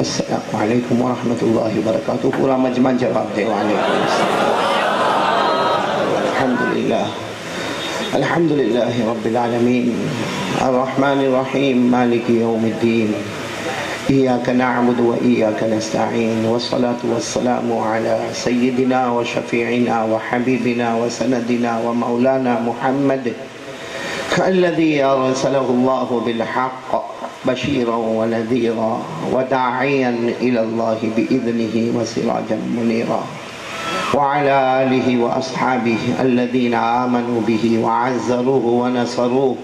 السلام علیکم ورحمۃ اللہ وبرکاتہ. پورا مجمع جواب دے. وعلیکم السلام. الحمدللہ الحمدللہ رب العالمین الرحمن الرحیم مالک یوم الدین ایاک نعبد و ایاک نستعین والصلاة والسلام علی سیدنا و شفیعنا و حبیبنا و سندنا و مولانا محمد الذي أرسله الله بالحق بشيرا ونذيرا وداعيا إلى الله بإذنه وسراجا منيرا وعلى آله وأصحابه الذين آمنوا به وعزروه ونصروه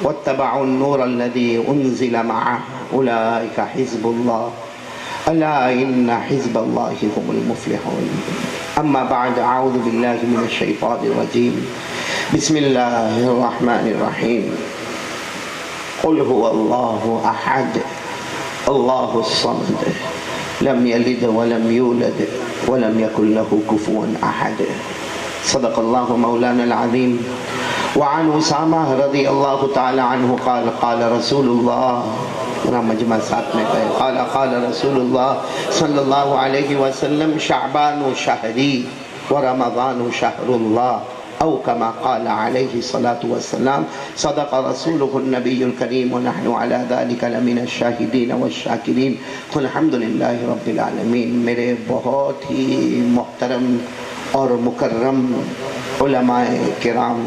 واتبعوا النور الذي أنزل معه أولئك حزب الله ألا إن حزب الله هم المفلحون. أما بعد، أعوذ بالله من الشيطان الرجيم. بسم الله الرحمن الرحيم. قل هو الله أحد الله الصمد لم يلد ولم يولد ولم يكن له كفوا أحد. صدق الله مولانا العظيم. وعن أسامة رضي الله تعالى عنه قال قال رسول الله، مجمع ساتھ میں کہے، قال رسول الله صلی اللہ علیہ وسلم شعبان شهری ورمضان شهر الله او كما قال عليه الصلاة والسلام. صدق رسوله النبي الكريم ونحن على ذلك لمن الشاهدين والشاكرين. الحمد للہ رب العالمین. میرے بہت ہی محترم اور مکرم علماء کرام،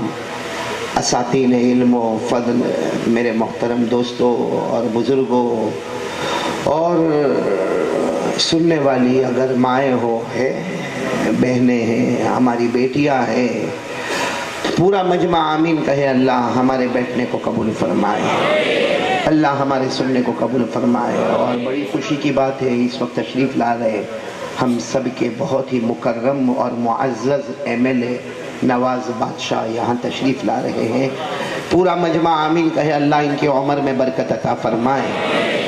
اساتین علم و فضل، میرے محترم دوستوں اور بزرگوں اور سننے والی اگر مائیں ہو ہے، بہنیں ہیں، ہماری بیٹیاں ہیں، پورا مجمع آمین کہے. اللہ ہمارے بیٹھنے کو قبول فرمائے، اللہ ہمارے سننے کو قبول فرمائے. اور بڑی خوشی کی بات ہے، اس وقت تشریف لا رہے ہم سب کے بہت ہی مکرم اور معزز MLA نواز بادشاہ یہاں تشریف لا رہے ہیں. پورا مجمع آمین کہے. اللہ ان کی عمر میں برکت عطا فرمائے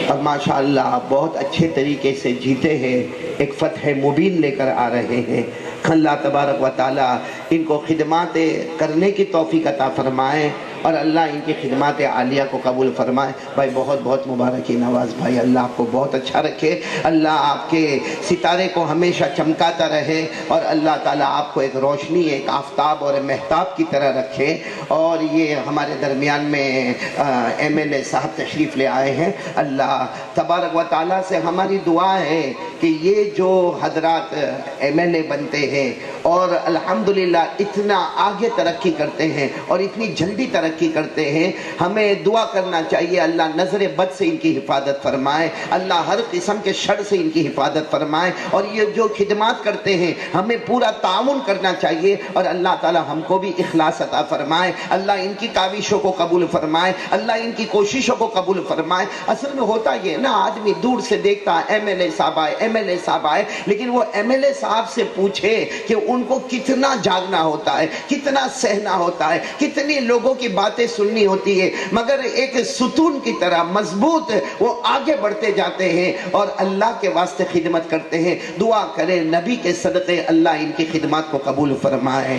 اور ماشاءاللہ بہت اچھے طریقے سے جیتے ہیں، ایک فتح مبین لے کر آ رہے ہیں. اللہ تبارک و تعالی ان کو خدمات کرنے کی توفیق عطا فرمائے اور اللہ ان کی خدمات عالیہ کو قبول فرمائے. بھائی بہت بہت مبارکی نواز بھائی، اللہ آپ کو بہت اچھا رکھے، اللہ آپ کے ستارے کو ہمیشہ چمکاتا رہے اور اللہ تعالیٰ آپ کو ایک روشنی، ایک آفتاب اور مہتاب کی طرح رکھے. اور یہ ہمارے درمیان میں MLA صاحب تشریف لے آئے ہیں. اللہ تبارک و تعالیٰ سے ہماری دعا ہے کہ یہ جو حضرات MLA بنتے ہیں اور الحمدللہ اتنا آگے ترقی کرتے ہیں اور اتنی جلدی ترقی کرتے ہیں، ہمیں دعا کرنا چاہیے اللہ نظر بد سے ان کی حفاظت فرمائے، اللہ ہر قسم کے شر سے ان کی حفاظت فرمائے. اور یہ جو خدمات کرتے ہیں ہمیں پورا تعاون کرنا چاہیے اور اللہ تعالی ہم کو بھی اخلاص عطا فرمائے. اللہ ان کی کاوشوں کو قبول فرمائے، اللہ ان کی کوششوں کو قبول فرمائے. اصل میں ہوتا یہ نا، آدمی دور سے دیکھتا MLA صاحب آئے، MLA صاحب آئے، لیکن وہ MLA صاحب سے پوچھے کہ ان کو کتنا جاگنا ہوتا ہے، کتنا سہنا ہوتا ہے، کتنی لوگوں کی باتیں سننی ہوتی ہے، مگر ایک ستون کی طرح مضبوط وہ آگے بڑھتے جاتے ہیں اور اللہ کے واسطے خدمت کرتے ہیں. دعا کرے نبی کے صدقے اللہ ان کی خدمات کو قبول فرمائے.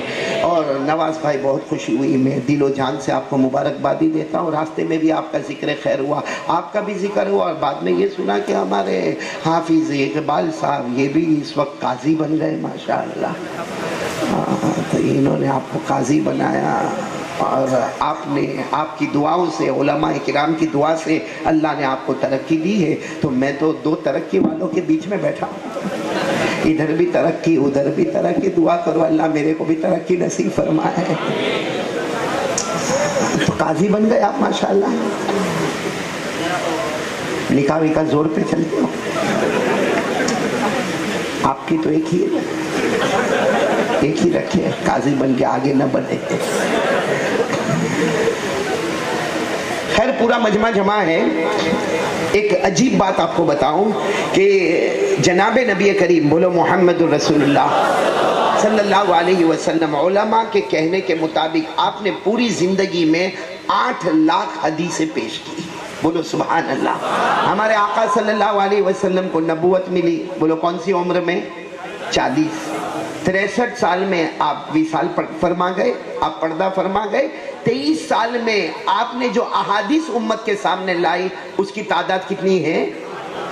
اور نواز بھائی بہت خوشی ہوئی، میں دل و جان سے آپ کو مبارکبادی دیتا ہوں. راستے میں بھی آپ کا ذکر خیر ہوا، آپ کا بھی ذکر ہوا اور بعد میں یہ سنا کہ ہمارے حافظ اقبال صاحب یہ بھی اس وقت قاضی بن گئے. ماشاءاللہ تو انہوں نے آپ کو قاضی بنایا اور آپ کی دعاؤں سے، علماء کرام کی دعا سے اللہ نے آپ کو ترقی دی ہے. تو میں تو دو ترقی والوں کے بیچ میں بیٹھا ہوں، ادھر بھی ترقی ادھر بھی ترقی. دعا کرو اللہ میرے کو بھی ترقی نصیب فرمائے. تو قاضی بن گئے آپ ماشاءاللہ. نکاح وکاح زور پہ چلتے ہو؟ آپ کی تو ایک ہی رکھے، قاضی بن کے آگے نہ بڑھے. خیر پورا مجمع جمع ہے. ایک عجیب بات آپ کو بتاؤں کہ جناب نبی کریم بولو محمد الرسول اللہ صلی اللہ علیہ وسلم، علماء کے کہنے کے مطابق آپ نے پوری زندگی میں 8 لاکھ حدیثیں پیش کی. بولو سبحان اللہ. ہمارے آقا صلی اللہ علیہ وسلم کو نبوت ملی، بولو کون سی عمر میں؟ 40. 63 سال میں آپ وصال فرما گئے، آپ پردہ فرما گئے. 23 سال میں آپ نے جو احادیث امت کے سامنے لائی اس کی تعداد کتنی ہے؟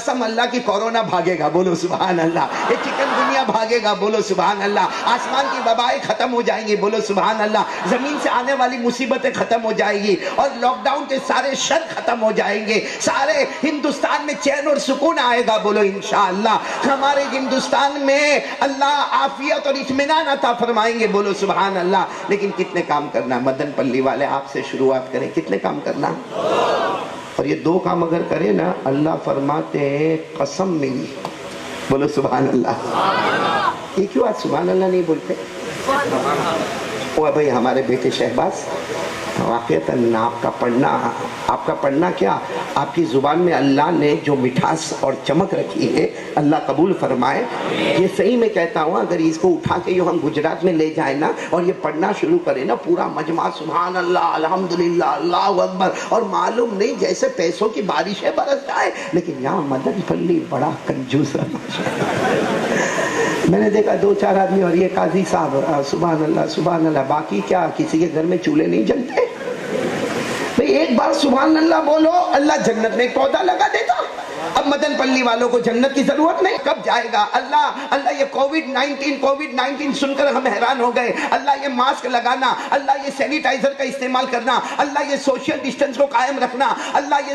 قسم اللہ کی کورونا بھاگے گا، بولو سبحان اللہ، یہ چکن گنیا بھاگے گا، بولو سبحان اللہ، آسمان کی وبائیں ختم ہو جائیں گی، بولو سبحان اللہ، زمین سے آنے والی مصیبتیں ختم ہو جائیں گی، اور لاک ڈاؤن کے سارے شر ختم ہو جائیں گے، سارے ہندوستان میں چین اور سکون آئے گا، بولو انشاءاللہ، ہمارے ہندوستان میں اللہ عافیت اور اطمینان عطا فرمائیں گے، بولو سبحان اللہ۔ لیکن کتنے کام کرنا؟ مدن پلی والے آپ سے شروعات کریں، کتنے کام کرنا؟ اور یہ دو کام اگر کرے نا، اللہ فرماتے ہیں قسم میری، بولو سبحان اللہ۔ یہ کیوں آج سبحان اللہ نہیں بولتے؟ وہ بھئی ہمارے بیٹے شہباز، واقعتاً آپ کا پڑھنا کیا، آپ کی زبان میں اللہ نے جو مٹھاس اور چمک رکھی ہے، اللہ قبول فرمائے۔ یہ صحیح میں کہتا ہوں، اگر اس کو اٹھا کے ہم گجرات میں لے جائیں نا اور یہ پڑھنا شروع کریں نا، پورا مجمع سبحان اللہ، الحمدللہ، اللہ اکبر، اور معلوم نہیں جیسے پیسوں کی بارشیں برس جائے۔ لیکن یہاں مدن پلی بڑا کنجوس ہے، میں نے دیکھا دو چار آدمی، اور یہ قاضی صاحب سبحان اللہ سبحان اللہ، باقی کیا کسی کے گھر میں چولہے نہیں جلتے؟ بھئی ایک بار سبحان اللہ بولو، اللہ جنت میں ایک پودا لگا دیتا۔ اب مدن پلی والوں کو جنت کی ضرورت نہیں، کب جائے گا؟ اللہ یہ کووڈ 19 سن کر ہم حیران ہو گئے، اللہ یہ ماسک لگانا، اللہ یہ سینیٹائزر کا استعمال کرنا، اللہ یہ سوشل ڈسٹنس کو قائم رکھنا، اللہ یہ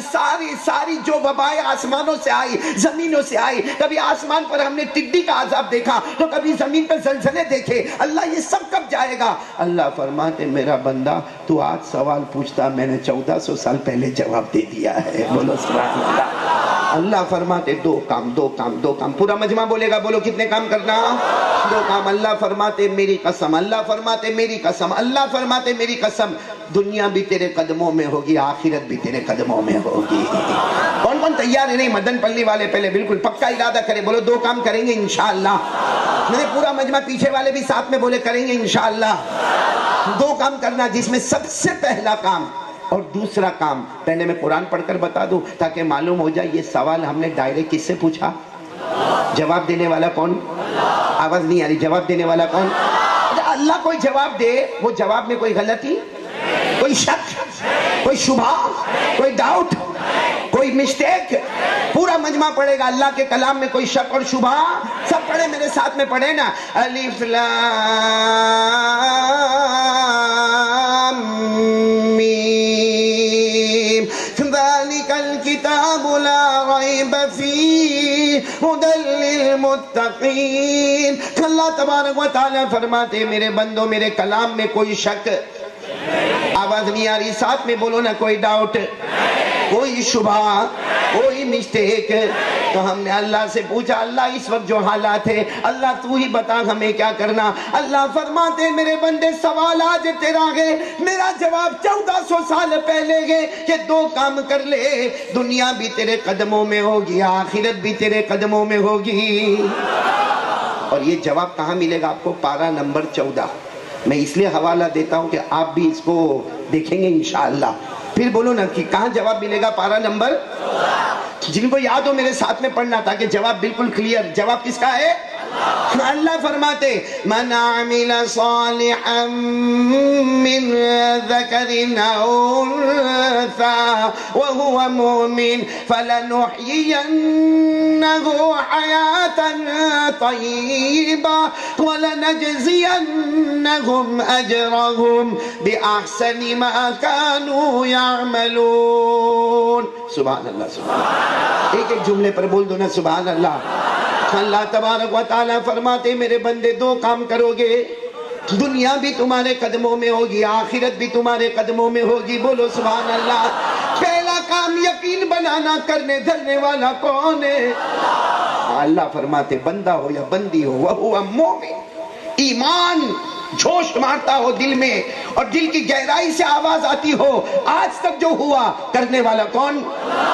ساری جو وبائیں آسمانوں سے آئی، زمینوں سے آئی، کبھی آسمان پر ہم نے ٹڈی کا عذاب دیکھا تو کبھی زمین پر زلزلے دیکھے، اللہ یہ سب کب جائے گا؟ اللہ فرماتے میرا بندہ تو آج سوال پوچھتا، میں نے 1400 سال پہلے جواب دے دیا ہے، بولو سبحان اللہ۔ اللہ فرماتے دو کام، پورا مجمع بولے گا، بولو کتنے کام کرنا؟ دو کام۔ اللہ فرماتے میری قسم، اللہ فرماتے میری قسم، اللہ فرماتے میری قسم، دنیا بھی تیرے قدموں میں ہوگی، آخرت بھی تیرے قدموں میں ہوگی۔ کون تیار ہے؟ نہیں مدن پلی والے پہلے بالکل پکا ارادہ کرے، بولو دو کام کریں گے انشاءاللہ۔ میں نے پورا مجمع، پیچھے والے بھی ساتھ میں بولے کریں گے انشاءاللہ۔ دو کام کرنا، جس میں سب سے پہلا کام اور دوسرا کام، پہلے میں قرآن پڑھ کر بتا دوں تاکہ معلوم ہو جائے یہ سوال ہم نے ڈائریکٹ کس سے پوچھا، جواب دینے والا کون؟ آواز نہیں آ رہی، جواب دینے والا کون؟ اللہ کوئی جواب دے، وہ جواب میں کوئی غلطی، کوئی شک، کوئی شبہ، کوئی ڈاؤٹ، کوئی مسٹیک، پورا مجمع پڑھے گا اللہ کے کلام میں کوئی شک اور شبہ، سب پڑھے میرے ساتھ میں پڑھے نا، الف لام میم ذالک الکتاب لا ریب فیہ ھدی للمتقین۔ اللہ تبارک و تعالیٰ فرماتے میرے بندوں میرے کلام میں کوئی شک، آواز نہیں آ رہی، ساتھ میں بولو نا، کوئی ڈاؤٹ، کوئی شبہ، کوئی مسٹیک۔ تو ہم نے اللہ سے پوچھا اللہ اس وقت جو حالات ہے اللہ تو ہی بتا ہمیں کیا کرنا۔ اللہ فرماتے میرے بندے سوال آج تیرا ہے، میرا جواب 1400 سال پہلے ہے کہ دو کام کر لے، دنیا بھی تیرے قدموں میں ہوگی، آخرت بھی تیرے قدموں میں ہوگی۔ اور یہ جواب کہاں ملے گا آپ کو؟ پارہ نمبر 14۔ میں اس لیے حوالہ دیتا ہوں کہ آپ بھی اس کو دیکھیں گے انشاءاللہ۔ پھر بولو نا کہ کہاں جواب ملے گا؟ پارہ نمبر، جن کو یاد ہو میرے ساتھ میں پڑھنا تاکہ جواب بالکل کلیئر۔ جواب کس کا ہے؟ اللہ فرماتے من عمل صالحا من ذکر او انثى وهو مؤمن فلنحيينه حياة طيبة ولنجزينهم أجرهم بأحسن ما كانوا يعملون۔ سبحان اللہ، سبحان اللہ، ایک جملے پر بول دو نا سبحان اللہ۔ اللہ تبارک و تعالیٰ فرماتے میرے بندے دو کام کرو گے، دنیا بھی تمہارے قدموں میں ہوگی، آخرت بھی تمہارے قدموں میں ہوگی، بولو سبحان اللہ۔ پہلا کام یقین بنانا، کرنے دھرنے والا کون ہے؟ اللہ فرماتے بندہ ہو یا بندی ہو، وہ مومن، ایمان جوش مارتا ہو دل میں اور دل کی گہرائی سے آواز آتی ہو، آج تک جو ہوا کرنے والا کون؟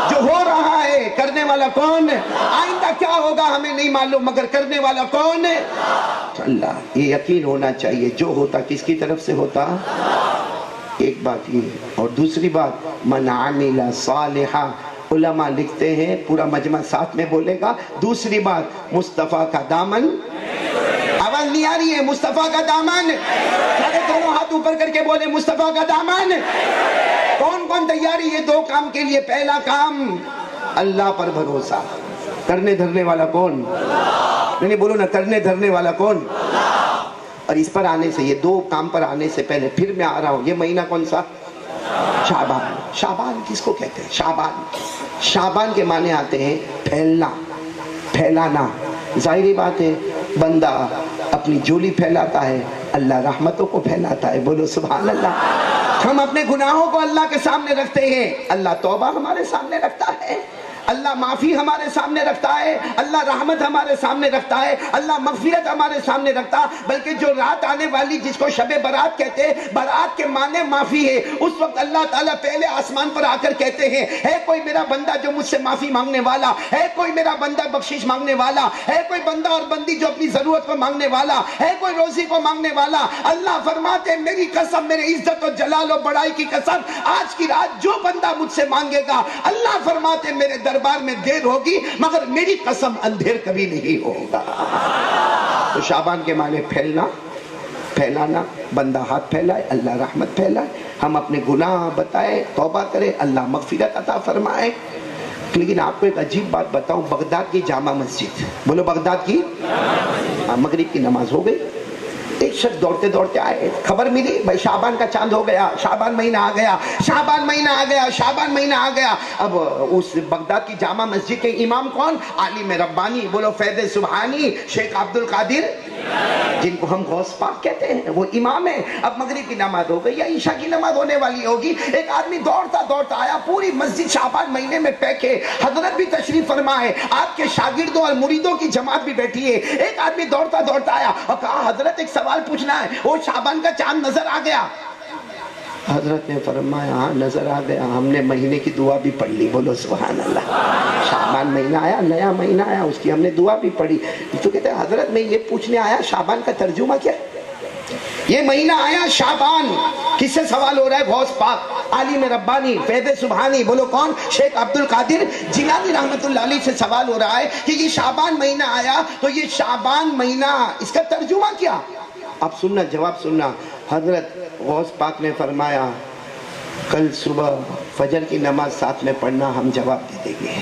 جو ہو رہا ہے کرنے والا کون؟ آئندہ کیا ہوگا ہمیں نہیں معلوم مگر کرنے والا کون؟ اللہ۔ یہ یقین ہونا چاہیے جو ہوتا کس کی طرف سے ہوتا؟ ایک بات یہ، اور دوسری بات من عمل صالحا، علماء لکھتے ہیں پورا مجمع ساتھ میں بولے گا، دوسری بات مصطفیٰ کا دامن، آواز نہیں آ رہی ہے، مصطفیٰ کا دامن، دونوں ہاتھ اوپر کر کے بولے مصطفیٰ کا دامن۔ کون کون تیاری یہ دو کام کے لیے؟ پہلا کام اللہ پر بھروسہ، کرنے دھرنے والا کون؟ نہیں بولو نا، کرنے دھرنے والا کون؟ اور اس پر آنے سے، یہ دو کام پر آنے سے پہلے پھر میں آ رہا ہوں، یہ مہینہ کون سا؟ شعبان۔ شعبان کس کو کہتے ہیں؟ شعبان، شعبان کے معنی آتے ہیں پھیلنا، پھیلانا۔ ظاہری بات ہے، بندہ اپنی جھولی پھیلاتا ہے، اللہ رحمتوں کو پھیلاتا ہے، بولو سبحان اللہ۔ ہم اپنے گناہوں کو اللہ کے سامنے رکھتے ہیں، اللہ توبہ ہمارے سامنے رکھتا ہے، اللہ معافی ہمارے سامنے رکھتا ہے، اللہ رحمت ہمارے سامنے رکھتا ہے، اللہ مغفرت ہمارے سامنے رکھتا ہے۔ بلکہ جو رات آنے والی جس کو شب برات کہتے ہیں، برات کے معنی معافی ہے، اس وقت اللہ تعالیٰ پہلے آسمان پر آ کر کہتے ہیں، ہے کوئی میرا بندہ جو مجھ سے معافی مانگنے والا ہے، کوئی میرا بندہ بخشش مانگنے والا ہے، کوئی بندہ اور بندی جو اپنی ضرورت کو مانگنے والا ہے، کوئی روزی کو مانگنے والا۔ اللہ فرماتے ہیں میری قسم، میرے عزت و جلال و بڑائی کی قسم، آج کی رات جو بندہ مجھ سے مانگے گا، اللہ فرماتے ہیں میرے دربار میں دیر ہوگی مگر میری قسم اندھیر کبھی نہیں ہوگا۔ تو شعبان کے معنی پھیلنا، پھیلانا، بندہ ہاتھ پھیلائے اللہ رحمت پھیلائے، ہم اپنے گناہ بتائے، توبہ کرے، اللہ مغفرت عطا فرمائے۔ لیکن آپ کو ایک عجیب بات بتاؤں، بغداد کی جامع مسجد، بولو بغداد کی، مغرب کی نماز ہو گئی، ایک شخص دوڑتے دوڑتے آئے، خبر ملی بھائی شعبان کا چاند ہو گیا، شعبان مہینہ آ گیا، شعبان مہینہ آ گیا، شعبان مہینہ آ گیا۔ اب اس بغداد کی جامع مسجد کے امام کون؟ عالم ربانی، بولو فیض سبحانی، شیخ عبد القادر، جن کو ہم غوث پاک کہتے ہیں، وہ امام ہے۔ اب مغرب کی نماز ہو گئی یا عشاء کی نماز ہونے والی ہوگی، ایک آدمی دوڑتا دوڑتا آیا، پوری مسجد شعبان مہینے میں پیک ہے، حضرت بھی تشریف فرما ہے، آپ کے شاگردوں اور مریدوں کی جماعت بھی بیٹھی ہے۔ ایک آدمی دوڑتا دوڑتا آیا اور کہا حضرت ایک سوال پوچھنا ہے، وہ شعبان کا چاند نظر آ گیا؟ حضرت نے فرمایا ہاں نظر آ گیا، ہم نے مہینے کی دعا بھی پڑھ لی، بولو سبحان اللہ۔ شعبان مہینہ آیا، نیا مہینہ آیا، اس کی ہم نے دعا بھی پڑھی۔ تو کہتے ہیں حضرت میں یہ پوچھنے آیا شعبان کا ترجمہ کیا ہے؟ یہ مہینہ آیا شعبان، کس سے سوال ہو رہا ہے؟ غوث پاک، عالم ربانی، فیض سبحانی، بولو کون؟ شیخ عبد القادر جیلانی رحمت اللہ علیہ سے سوال ہو رہا ہے کہ یہ شعبان مہینہ آیا تو یہ شعبان مہینہ اس کا ترجمہ کیا؟ اب سننا، جواب سننا۔ حضرت غوث پاک نے فرمایا کل صبح فجر کی نماز ساتھ میں پڑھنا، ہم جواب دے دیں گے۔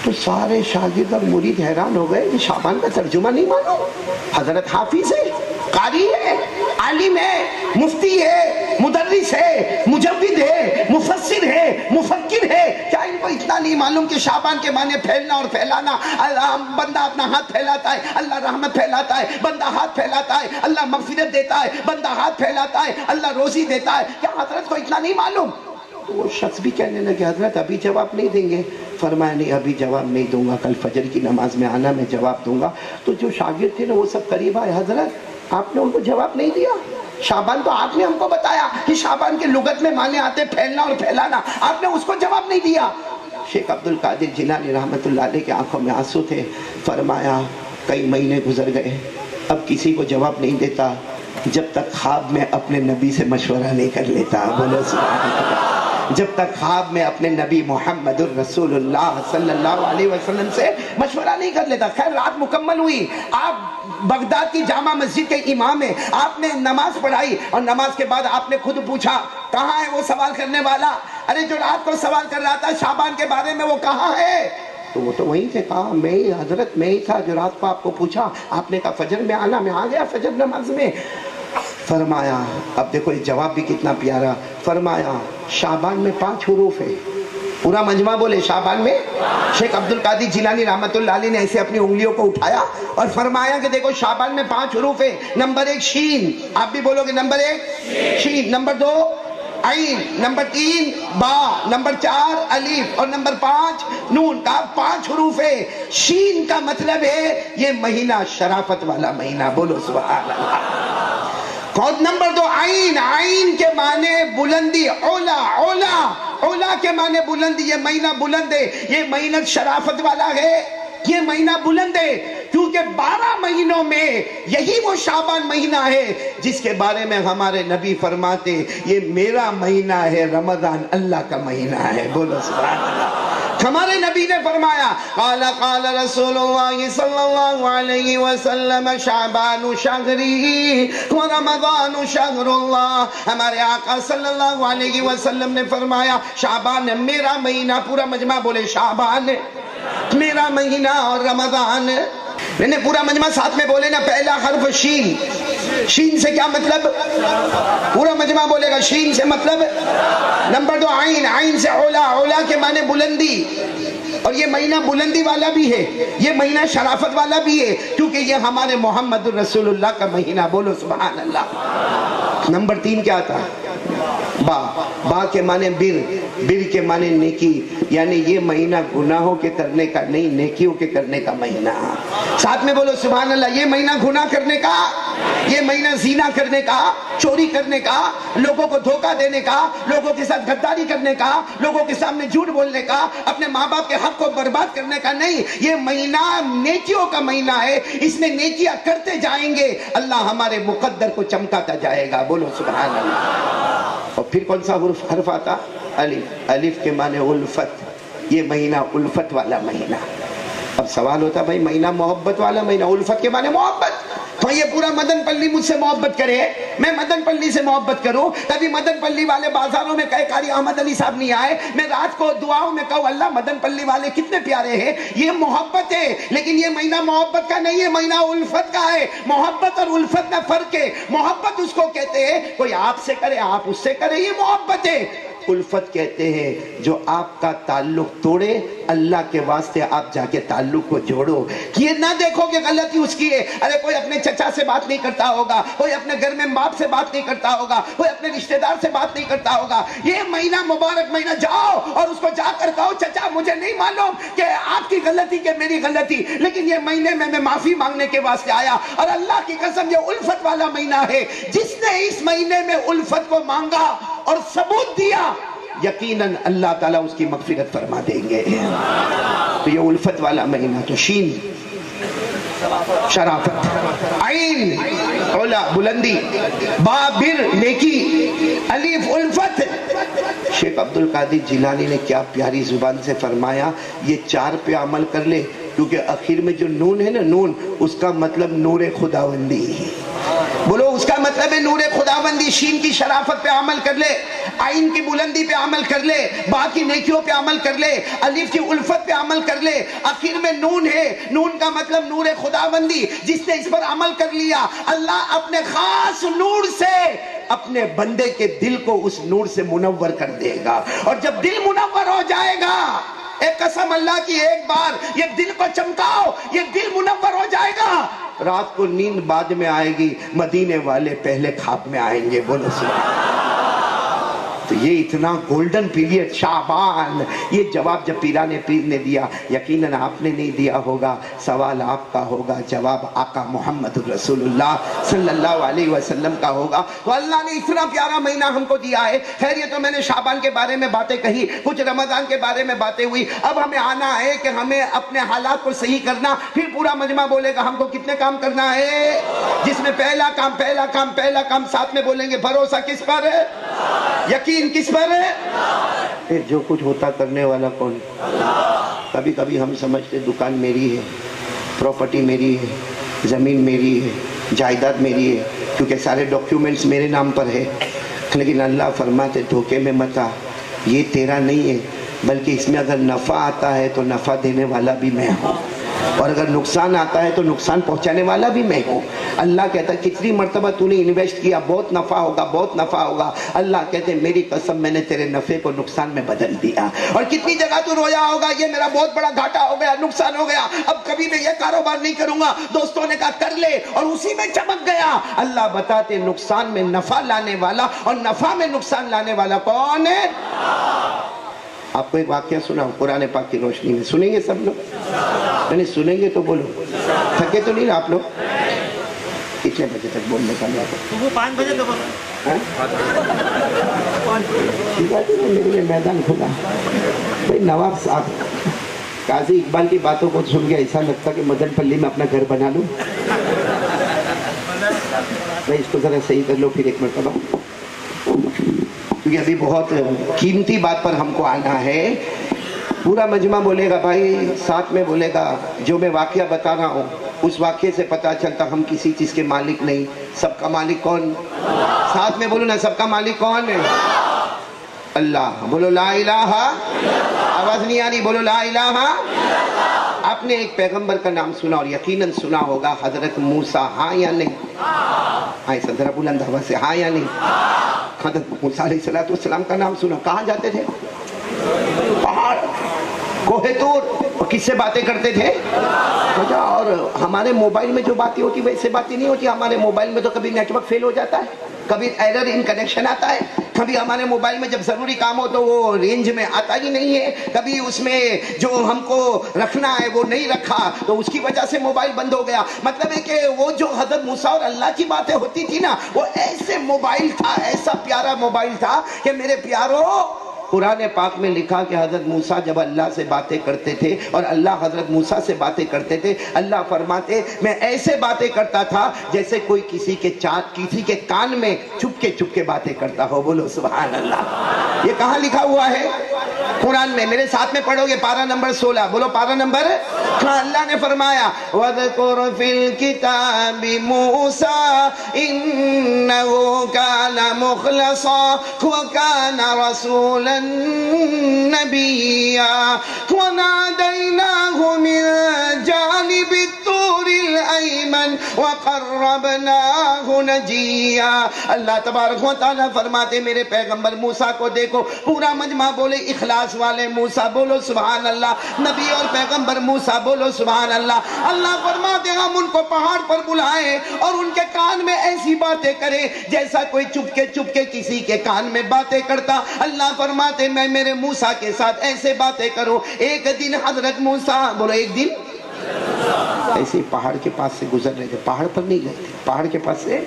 تو سارے شاگرد اور مرید حیران ہو گئے کہ شعبان کا ترجمہ نہیں مانو؟ حضرت حافظ ہے، قاری ہے، عالم ہے، مفتی ہے، مدرس ہے، مجود ہے، مفسر ہے، مفکر ہے، کیا ان کو اتنا نہیں معلوم کہ شعبان کے معنی پھیلنا اور پھیلانا؟ بندہ اپنا ہاتھ پھیلاتا ہے اللہ رحمت پھیلاتا ہے، بندہ ہاتھ پھیلاتا ہے اللہ مغفرت دیتا ہے، بندہ ہاتھ پھیلاتا ہے اللہ روزی دیتا ہے، کیا حضرت کو اتنا نہیں معلوم؟ تو وہ شخص بھی کہنے لگے حضرت ابھی جواب نہیں دیں گے۔ فرمایا نہیں ابھی جواب نہیں دوں گا، کل فجر کی نماز میں آنا، میں جواب دوں گا۔ تو جو شاگرد تھے نا وہ سب قریب آئے، حضرت آپ نے ان کو جواب نہیں دیا، شعبان تو آپ نے ہم کو بتایا کہ شعبان کے لغت میں معنی آتے پھیلنا اور پھیلانا، آپ نے اس کو جواب نہیں دیا۔ شیخ عبد القادر جیلانی رحمت اللہ علیہ کے آنکھوں میں آنسو تھے، فرمایا کئی مہینے گزر گئے، اب کسی کو جواب نہیں دیتا جب تک خواب میں اپنے نبی سے مشورہ نہیں کر لیتا، بولو سبحان اللہ، جب تک خواب میں اپنے نبی محمد الرسول اللہ صلی اللہ علیہ وسلم سے مشورہ نہیں کر لیتا۔ خیر رات مکمل ہوئی، آپ بغداد کی جامع مسجد کے امام ہیں، آپ نے نماز پڑھائی اور نماز کے بعد آپ نے خود پوچھا کہاں ہے وہ سوال کرنے والا؟ ارے جو رات کو سوال کر رہا تھا شعبان کے بارے میں وہ کہاں ہے؟ تو وہ تو وہیں سے کہا میں ہی حضرت میں ہی تھا جو رات کو آپ کو پوچھا، آپ نے کہا فجر میں آنا، میں آ گیا فجر نماز میں۔ فرمایا اب دیکھو یہ جواب بھی کتنا پیارا، فرمایا شعبان میں 5 حروف ہے، پورا مجمع بولے شعبان میں۔ شیخ عبد القادر جیلانی رحمت اللہ علیہ نے ایسے اپنی انگلیوں کو اٹھایا اور فرمایا کہ دیکھو شعبان میں 5 حروف ہے، نمبر 1 شین، آپ بھی بولو گے نمبر 1 شین، نمبر 2 عین، نمبر 3 با، نمبر 4 الف اور نمبر 5 نون، کا 5 حروف ہے۔ شین کا مطلب ہے یہ مہینہ شرافت والا مہینہ، بولو سبحان اللہ۔ نمبر 2 عین، عین کے معنی بلندی، اولا، اولا، اولا کے معنی بلندی، یہ مہینہ بلند ہے، یہ مہینہ شرافت والا ہے، یہ مہینہ بلند ہے، کیونکہ 12 مہینوں میں یہی وہ شعبان مہینہ ہے جس کے بارے میں ہمارے نبی فرماتے یہ میرا مہینہ ہے، رمضان اللہ کا مہینہ ہے، بولو سبحان اللہ۔ ہمارے نبی نے فرمایا قال قال رسول اللہ صلی اللہ علیہ وسلم شعبان شہری ورمضان شہر اللہ، ہمارے آقا صلی اللہ علیہ وسلم نے فرمایا شعبان میرا مہینہ، پورا مجمع بولے شعبان میرا مہینہ اور رمضان. میں نے پورا مجمع ساتھ میں بولے نا, پہلا حرف شین. شین سے کیا مطلب؟ پورا مجمع بولے گا شین سے مطلب. نمبر 2 عین. عین سے اولا. اولا کے معنی بلندی. اور یہ مہینہ بلندی والا بھی ہے, یہ مہینہ شرافت والا بھی ہے, کیونکہ یہ ہمارے محمد الرسول اللہ کا مہینہ. بولو سبحان اللہ. نمبر 3 کیا آتا ہے؟ با. با کے معنی بر. بر کے معنی نیکی. یعنی یہ مہینہ گناہوں کے کرنے کا نہیں, نیکیوں کے کرنے کا مہینہ. ساتھ میں بولو سبحان اللہ. یہ مہینہ گناہ کرنے کا, یہ مہینہ زنا کرنے کا, چوری کرنے کا, لوگوں کو دھوکہ دینے کا, لوگوں کے ساتھ غداری کرنے کا, لوگوں کے سامنے جھوٹ بولنے کا, اپنے ماں باپ کے حق کو برباد کرنے کا نہیں. یہ مہینہ نیکیوں کا مہینہ ہے. اس میں نیکیاں کرتے جائیں گے, اللہ ہمارے مقدر کو چمکاتا جائے گا. بولو سبحان اللہ. اور پھر کون سا حرف آتا؟ الف. الف کے معنی الفت. یہ مہینہ الفت والا مہینہ. اب سوال ہوتا بھائی مہینہ محبت والا مہینہ, الفت کے معنی محبت. تو یہ پورا مدن پلی مجھ سے محبت کرے, میں مدن پلی سے محبت کروں. کبھی مدن پلی والے بازاروں میں کہے قاری احمد علی صاحب نہیں آئے, میں رات کو دعاؤں میں کہوں اللہ مدن پلی والے کتنے پیارے ہیں. یہ محبت ہے, لیکن یہ مہینہ محبت کا نہیں ہے, مہینہ الفت کا ہے. محبت اور الفت میں فرق ہے. محبت اس کو کہتے ہیں کوئی آپ سے کرے آپ اس سے کرے, یہ محبت ہے. الفت کہتے ہیں جو آپ کا تعلق توڑے, اللہ کے واسطے آپ جا کے تعلق کو جوڑو. یہ نہ دیکھو کہ غلطی اس کی ہے. ارے کوئی اپنے چچا سے بات نہیں کرتا ہوگا, کوئی اپنے گھر میں باپ سے بات نہیں کرتا ہوگا, کوئی اپنے رشتہ دار سے بات نہیں کرتا ہوگا. یہ مہینہ مبارک مہینہ, جاؤ اور اس کو جا کر کہو چچا مجھے نہیں معلوم کہ آپ کی غلطی کہ میری غلطی, لیکن یہ مہینے میں میں معافی مانگنے کے واسطے آیا. اور اللہ کی قسم یہ الفت والا مہینہ ہے. جس نے اس مہینے میں الفت کو مانگا اور ثبوت دیا, یقیناً اللہ تعالیٰ اس کی مغفرت فرما دیں گے. تو یہ الفت والا مہینہ. تو شین شرافت, عین اولا بلندی, با بر نیکی, الف الفت. شیخ عبد القادر جیلانی نے کیا پیاری زبان سے فرمایا, یہ 4 پہ عمل کر لے, کیونکہ آخر میں جو نون ہے نا, نون اس کا مطلب نور خداوندی. بولو اس کا مطلب ہے نور خداوندی. شین کی شرافت پہ عمل کر لے, عین کی بلندی پہ عمل کر لے, با کی نیکیوں پہ عمل کر لے, الف کی الفت پہ عمل کر لے. آخر میں نون ہے, نون کا مطلب نور خداوندی. جس نے اس پر عمل کر لیا, اللہ اپنے خاص نور سے اپنے بندے کے دل کو اس نور سے منور کر دے گا. اور جب دل منور ہو جائے گا, ایک قسم اللہ کی, ایک بار یہ دل کو چمکاؤ, یہ دل منور ہو جائے گا, رات کو نیند بعد میں آئے گی, مدینے والے پہلے خواب میں آئیں گے. بولو سبحان. تو یہ اتنا گولڈن پیریڈ شعبان, یہ جواب جب پیران پیر نے دیا, یقیناً آپ نے نہیں دیا ہوگا, سوال آپ کا ہوگا, جواب آقا محمد رسول اللہ صلی اللہ علیہ وسلم کا ہوگا. تو اللہ نے اتنا پیارا مہینہ ہم کو دیا ہے. خیر یہ تو میں نے شعبان کے بارے میں باتیں کہی, کچھ رمضان کے بارے میں باتیں ہوئی. اب ہمیں آنا ہے کہ ہمیں اپنے حالات کو صحیح کرنا. پھر پورا مجمع بولے گا ہم کو کتنے کام کرنا ہے, جس میں پہلا کام ساتھ میں بولیں گے, بھروسہ کس پر ہے, یقین کس پر ہے, جو کچھ ہوتا کرنے والا کون. کبھی کبھی ہم سمجھتے دکان میری ہے, پراپرٹی میری ہے, زمین میری ہے, جائیداد میری ہے, کیونکہ سارے ڈاکیومنٹس میرے نام پر ہے. لیکن اللہ فرماتے دھوکے میں مت آ, یہ تیرا نہیں ہے, بلکہ اس میں اگر نفع آتا ہے تو نفع دینے والا بھی میں ہوں, اور اگر نقصان آتا ہے تو نقصان پہنچانے والا بھی میں ہوں. اللہ کہتا ہے کتنی مرتبہ تو نے انویسٹ کیا, بہت نفع ہوگا, بہت نفع ہوگا. اللہ کہتے ہیں میری قسم میں نے تیرے نفع کو نقصان میں بدل دیا. اور کتنی جگہ تو رویا ہوگا, یہ میرا بہت بڑا گھاٹا ہو گیا, نقصان ہو گیا, اب کبھی میں یہ کاروبار نہیں کروں گا. دوستوں نے کہا کر لے, اور اسی میں چمک گیا. اللہ بتاتے نقصان میں نفع لانے والا اور نفع میں نقصان لانے والا کون ہے. آپ کو ایک واقعہ سناؤں قرآن پاک کی روشنی میں, سنیں گے سب لوگ, یعنی سنیں گے تو بولو, تھکے تو نہیں آپ لوگ. کتنے بجے تک بولنے کا لیا 5 بجے تک میرے لیے میدان کھلا. بھائی نواب صاحب قاضی اقبال کی باتوں کو سن کے ایسا لگتا کہ مدن پلی میں اپنا گھر بنا لوں. بھائی اس کو ذرا صحیح کر لو پھر ایک مرتبہ, کیونکہ ابھی بہت قیمتی بات پر ہم کو آنا ہے. پورا مجمع بولے گا بھائی, ساتھ میں بولے گا جو میں واقعہ بتا رہا ہوں اس واقعے سے پتا چلتا ہم کسی چیز کے مالک نہیں, سب کا مالک کون. ساتھ میں بولو نا, سب کا مالک کون ہے, اللہ. بولو لا الہ, آواز نہیں آ رہی, بولو لا الہ. آپ نے ایک پیغمبر کا نام سنا اور یقیناً سنا ہوگا حضرت موسیٰ، ہاں یا نہیں؟ ہاں ذرا بلند آواز سے ہاں یا نہیں؟ حضرت موسیٰ علیہ السلام کا نام سنا. کہاں جاتے تھے؟ پہاڑ، کوہ طور. اور کس سے باتیں کرتے تھے؟ اور ہمارے موبائل میں جو باتیں ہوتی ویسے باتیں نہیں ہوتی. ہمارے موبائل میں تو کبھی نیٹ ورک فیل ہو جاتا ہے، کبھی ایرر ان کنیکشن آتا ہے، کبھی ہمارے موبائل میں جب ضروری کام ہو تو وہ رینج میں آتا ہی نہیں ہے، کبھی اس میں جو ہم کو رکھنا ہے وہ نہیں رکھا تو اس کی وجہ سے موبائل بند ہو گیا. مطلب ہے کہ وہ جو حضرت موسیٰ اور اللہ کی باتیں ہوتی تھی نا، وہ ایسے موبائل تھا، ایسا پیارا موبائل تھا کہ میرے پیاروں، قرآن پاک میں لکھا کہ حضرت موسیٰ جب اللہ سے باتیں کرتے تھے اور اللہ حضرت موسیٰ سے باتیں کرتے تھے، اللہ فرماتے میں ایسے باتیں کرتا تھا جیسے کوئی کسی کے کان میں چپ کے باتیں کرتا ہو. بولو سبحان اللہ. یہ کہاں لکھا ہوا ہے؟ قرآن میں. میرے ساتھ میں پڑھو گے پارہ نمبر 16. بولو پارہ نمبر. اللہ نے فرمایا وَذْكُرْ فِي الْكِتَابِ مُوسَىٰ إِنَّهُ كَانَ مُخْلَصًا وَكَانَ رَسُولًا نَبِيًّا وَنَادَيْنَاهُ مِن جَانِبِ الطُّورِ الْأَيْمَنِ وَقَرَّبْنَاهُ نَجِيًّا. اللہ تبارک و تعالیٰ فرماتے میرے پیغمبر موسیٰ کو دیکھو. پورا مجمع بولے اخلاص والے موسیٰ. بولو سبحان اللہ. نبی اور پیغمبر موسیٰ. بولو سبحان اللہ. اللہ فرماتے ہم ان کو پہاڑ پر بلائیں اور ان کے کان میں ایسی باتیں کریں جیسا کوئی چپ کے کسی کے کان میں باتیں کرتا. اللہ فرماتے میں میرے موسیٰ کے ساتھ ایسے باتیں کروں. ایک دن حضرت موسیٰ، بولو ایک دن، ایسے پہاڑ کے پاس سے گزر رہے تھے. پہاڑ پر نہیں گئے تھے، پہاڑ کے پاس سے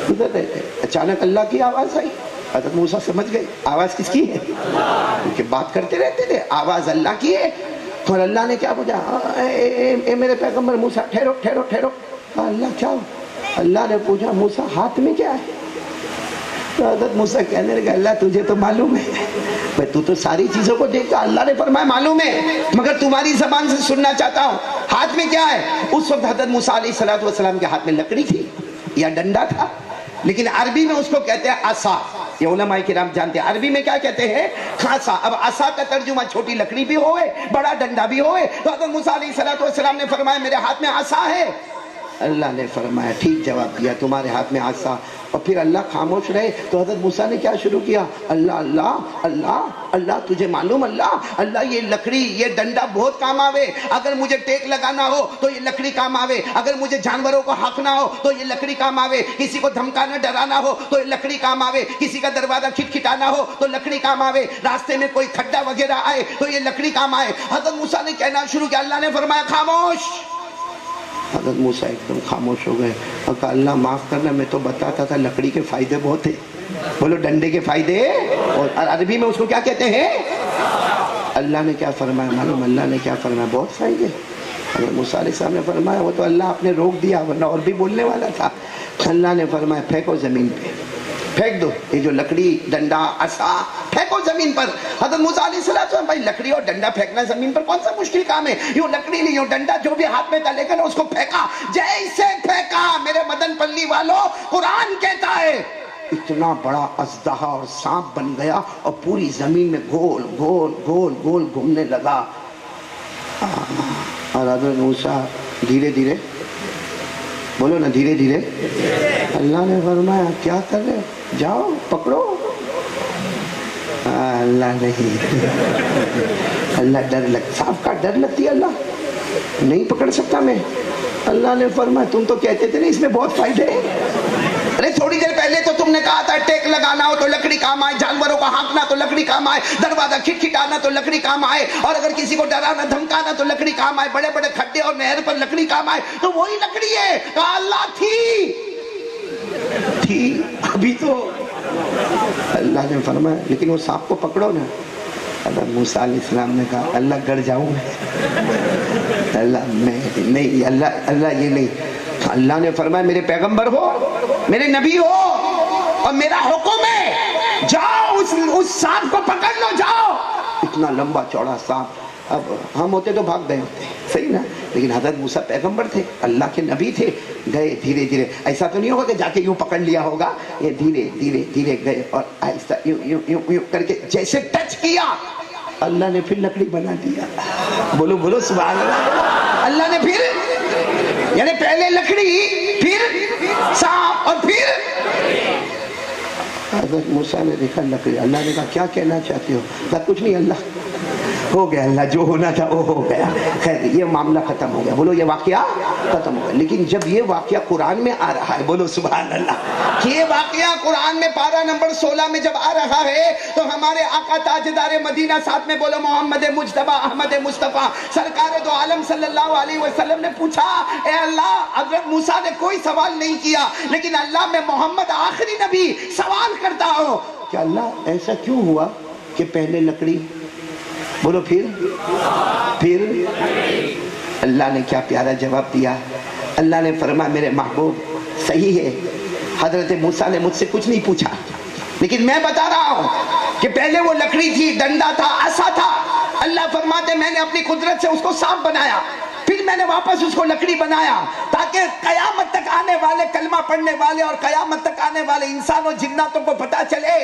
گزر رہے تھے. اچانک اللہ کی آواز آئی. حضرت موسیٰ سمجھ گئے آواز کس کی ہے، کیونکہ بات کرتے رہتے تھے. آواز اللہ کی ہے. اور اللہ نے کیا پوچھا؟ اے میرے پیغمبر موسیٰ ٹھہرو ٹھہرو ٹھہرو. اللہ کیا ہو؟ اللہ نے پوچھا موسیٰ ہاتھ میں کیا ہے؟ تو حضرت موسیٰ کہنے لگا اللہ تجھے تو معلوم ہے، تو تو ساری چیزوں کو دیکھتا. اللہ نے فرمایا معلوم ہے مگر تمہاری زبان سے سننا چاہتا ہوں ہاتھ میں کیا ہے. اس وقت حضرت موسیٰ علیہ السلام کے ہاتھ میں لکڑی تھی یا ڈنڈا تھا، لیکن عربی میں اس کو کہتے ہیں عصا. یہ علماء کرام جانتے ہیں عربی میں کیا کہتے ہیں، عصا. اب عصا کا ترجمہ چھوٹی لکڑی بھی ہوئے بڑا ڈنڈا بھی ہوئے. تو حضرت موسیٰ علیہ السلام نے فرمایا میرے ہاتھ میں عصا ہے. اللہ نے فرمایا ٹھیک جواب دیا تمہارے ہاتھ میں عصا. اور پھر اللہ خاموش رہے تو حضرت موسیٰ نے کیا شروع کیا، اللہ اللہ اللہ اللہ تجھے معلوم اللہ یہ لکڑی یہ ڈنڈا بہت کام آوے. اگر مجھے ٹیک لگانا ہو تو یہ لکڑی کام آوے، اگر مجھے جانوروں کو ہانکنا ہو تو یہ لکڑی کام آوے، کسی کو دھمکانا ڈرانا ہو تو یہ لکڑی کام آوے، کسی کا دروازہ کھٹکھٹانا ہو تو لکڑی کام آوے، راستے میں کوئی کھڈا وغیرہ آئے تو یہ لکڑی کام آئے. حضرت موسیٰ نے کہنا شروع کیا. اللہ نے فرمایا خاموش. حضرت موسیٰ ایک دم خاموش ہو گئے اور کہا اللہ معاف کرنا میں تو بتاتا تھا لکڑی کے فائدے بہت ہیں. بولو ڈنڈے کے فائدے. اور عربی میں اس کو کیا کہتے ہیں. اللہ نے کیا فرمایا معلوم، اللہ نے کیا فرمایا بہت فائدے. حضرت موسیٰ علیہ السلام نے فرمایا وہ تو اللہ آپ نے روک دیا ورنہ اور بھی بولنے والا تھا. اللہ نے فرمایا پھینکو زمین پہ، پھینک دو یہ جو لکڑی ڈنڈا عصا پھینکو زمین پر. حضرت موسیٰ علیہ السلام بھائی لکڑی اور ڈنڈا پھینکنا زمین پر کون سا مشکل کام ہے. یوں لکڑی لی یوں ڈنڈا جو بھی ہاتھ میں تھا لے کر اس کو پھینکا. جیسے پھینکا میرے مدن پلی والوں قرآن کہتا ہے اتنا بڑا اژدہا اور سانپ بن گیا اور پوری زمین میں گول گول گول گول گھومنے لگا. اور حضرت موسیٰ دھیرے دھیرے، بولو نا دھیرے دھیرے. اللہ نے فرمایا کیا کر رہے، جاؤ پکڑو. اللہ نہیں، اللہ ڈر سانپ کا ڈر لگتی ہے، اللہ نہیں پکڑ سکتا میں. اللہ نے فرمایا تم تو کہتے تھے نا اس میں بہت فائدے ہیں. ارے تھوڑی دیر پہلے تو تم نے کہا تھا ٹیک لگانا ہو تو لکڑی کام آئے، جانوروں کو ہانکنا تو لکڑی کام آئے، دروازہ کھٹکھٹانا تو لکڑی کام آئے، اور اگر کسی کو ڈرانا دھمکانا تو لکڑی کام آئے، بڑے بڑے کھڈے اور نہر پر لکڑی کام آئے. تو وہی لکڑی ہے. کہا اللہ تھی ابھی تو. اللہ نے فرمایا لیکن وہ سانپ کو پکڑو نا. حضرت موسیٰ علیہ السلام نے کہا اللہ گڑ جاؤں میں، اللہ میں نہیں، اللہ یہ نہیں. اللہ نے فرمایا میرے پیغمبر ہو، میرے نبی ہو اور میرا حکم ہے جاؤ اس سانپ کو پکڑ لو جاؤ. اتنا لمبا چوڑا سانپ. اب ہم ہوتے تو بھاگ گئے ہوتے، صحیح نا، لیکن حضرت موسیٰ پیغمبر تھے، اللہ کے نبی تھے. گئے دھیرے دھیرے. ایسا تو نہیں ہوگا کہ جا کے یوں پکڑ لیا ہوگا. یہ دھیرے دھیرے دھیرے گئے اور آہستہ یوں یوں یوں یوں کر کے جیسے ٹچ کیا اللہ نے پھر لکڑی بنا دیا. بولو بولو سبحان اللہ. اللہ نے پھر یعنی پہلے لکڑی پھر سانپ اور پھر حضرت موسیٰ نے دیکھا لکڑی. اللہ نے کہا کیا کہنا چاہتے ہو؟ کہا کچھ نہیں اللہ, ہو گیا اللہ, جو ہونا تھا وہ ہو گیا. خیر یہ معاملہ ختم ہو گیا. بولو یہ واقعہ ختم ہو گیا. لیکن جب یہ واقعہ قرآن میں آ رہا ہے, بولو سبحان اللہ, کہ یہ واقعہ قرآن میں پارہ نمبر 16 میں جب آ رہا ہے تو ہمارے آقا تاجدار مدینہ, ساتھ میں بولو محمد مجتبیٰ احمد مصطفیٰ سرکار دو عالم صلی اللہ علیہ وسلم نے پوچھا, اے اللہ, حضرت موسیٰ نے کوئی سوال نہیں کیا, لیکن اللہ میں محمد آخری نبی سوال کرتا ہوں کہ اللہ ایسا کیوں ہوا کہ پہلے لکڑی, بولو پھر اللہ نے کیا پیارا جواب دیا. اللہ نے فرمایا میرے محبوب صحیح ہے, حضرت موسیٰ نے مجھ سے کچھ نہیں پوچھا, لیکن میں بتا رہا ہوں کہ پہلے وہ لکڑی تھی, ڈنڈا تھا, عصا تھا. اللہ فرماتے میں نے اپنی قدرت سے اس کو سانپ بنایا, پھر میں نے واپس اس کو لکڑی بنایا تاکہ قیامت تک آنے والے کلمہ پڑھنے والے اور قیامت تک آنے والے انسان و جناتوں کو پتا چلے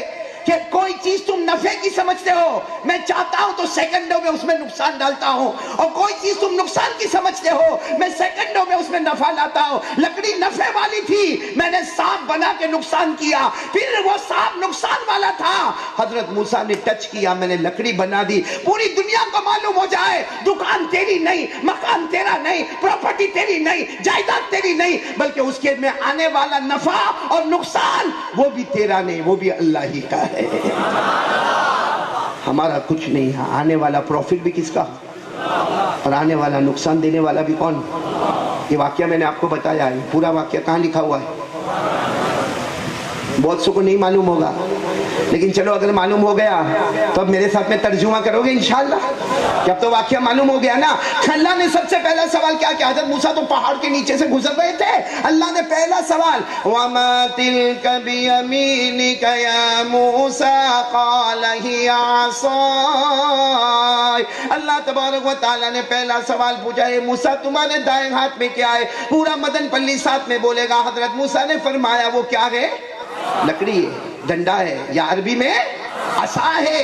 کہ کوئی چیز تم نفع کی سمجھتے ہو, میں چاہتا ہوں تو سیکنڈوں میں اس میں نقصان ڈالتا ہوں, اور کوئی چیز تم نقصان کی سمجھتے ہو, میں سیکنڈوں میں اس میں نفع لاتا ہوں. لکڑی نفع والی تھی, میں نے سانپ بنا کے نقصان کیا, پھر وہ سانپ نقصان والا تھا. حضرت موسیٰ نے ٹچ کیا, میں نے لکڑی بنا دی. پوری دنیا کو معلوم ہو جائے دکان تیری نہیں, مکان تیرا نہیں, پراپرٹی تیری نہیں, جائیداد تیری نہیں, بلکہ اس کے میں آنے والا نفع اور نقصان وہ بھی تیرا نہیں, وہ بھی اللہ ہی کا ہے. ہمارا کچھ نہیں ہے. آنے والا پروفٹ بھی کس کا, اور آنے والا نقصان دینے والا بھی کون. یہ واقعہ میں نے آپ کو بتایا ہے, پورا واقعہ کہاں لکھا ہوا ہے. بہت سو کو نہیں معلوم ہوگا, لیکن چلو اگر معلوم ہو گیا تو اب میرے ساتھ میں ترجمہ کرو گے انشاءاللہ, کہ اب تو واقعہ معلوم ہو گیا نا. اللہ نے سب سے پہلا سوال کیا کیا, حضرت موسیٰ تو پہاڑ کے نیچے سے گزر رہے تھے, اللہ نے پہلا سوال وَمَا تِلْكَ بِيَمِينِكَ يَا مُوسَىٰ قَالَ هِيَ عَصَايَ. اللہ تبارک و تعالیٰ نے پہلا سوال پوچھا, اے موسیٰ تمہارے دائیں ہاتھ میں کیا ہے. پورا مدن پلی ساتھ میں بولے گا. حضرت موسیٰ نے فرمایا وہ کیا ہے, لکڑی ہے, ڈنڈا ہے, یا عربی میں عصا ہے.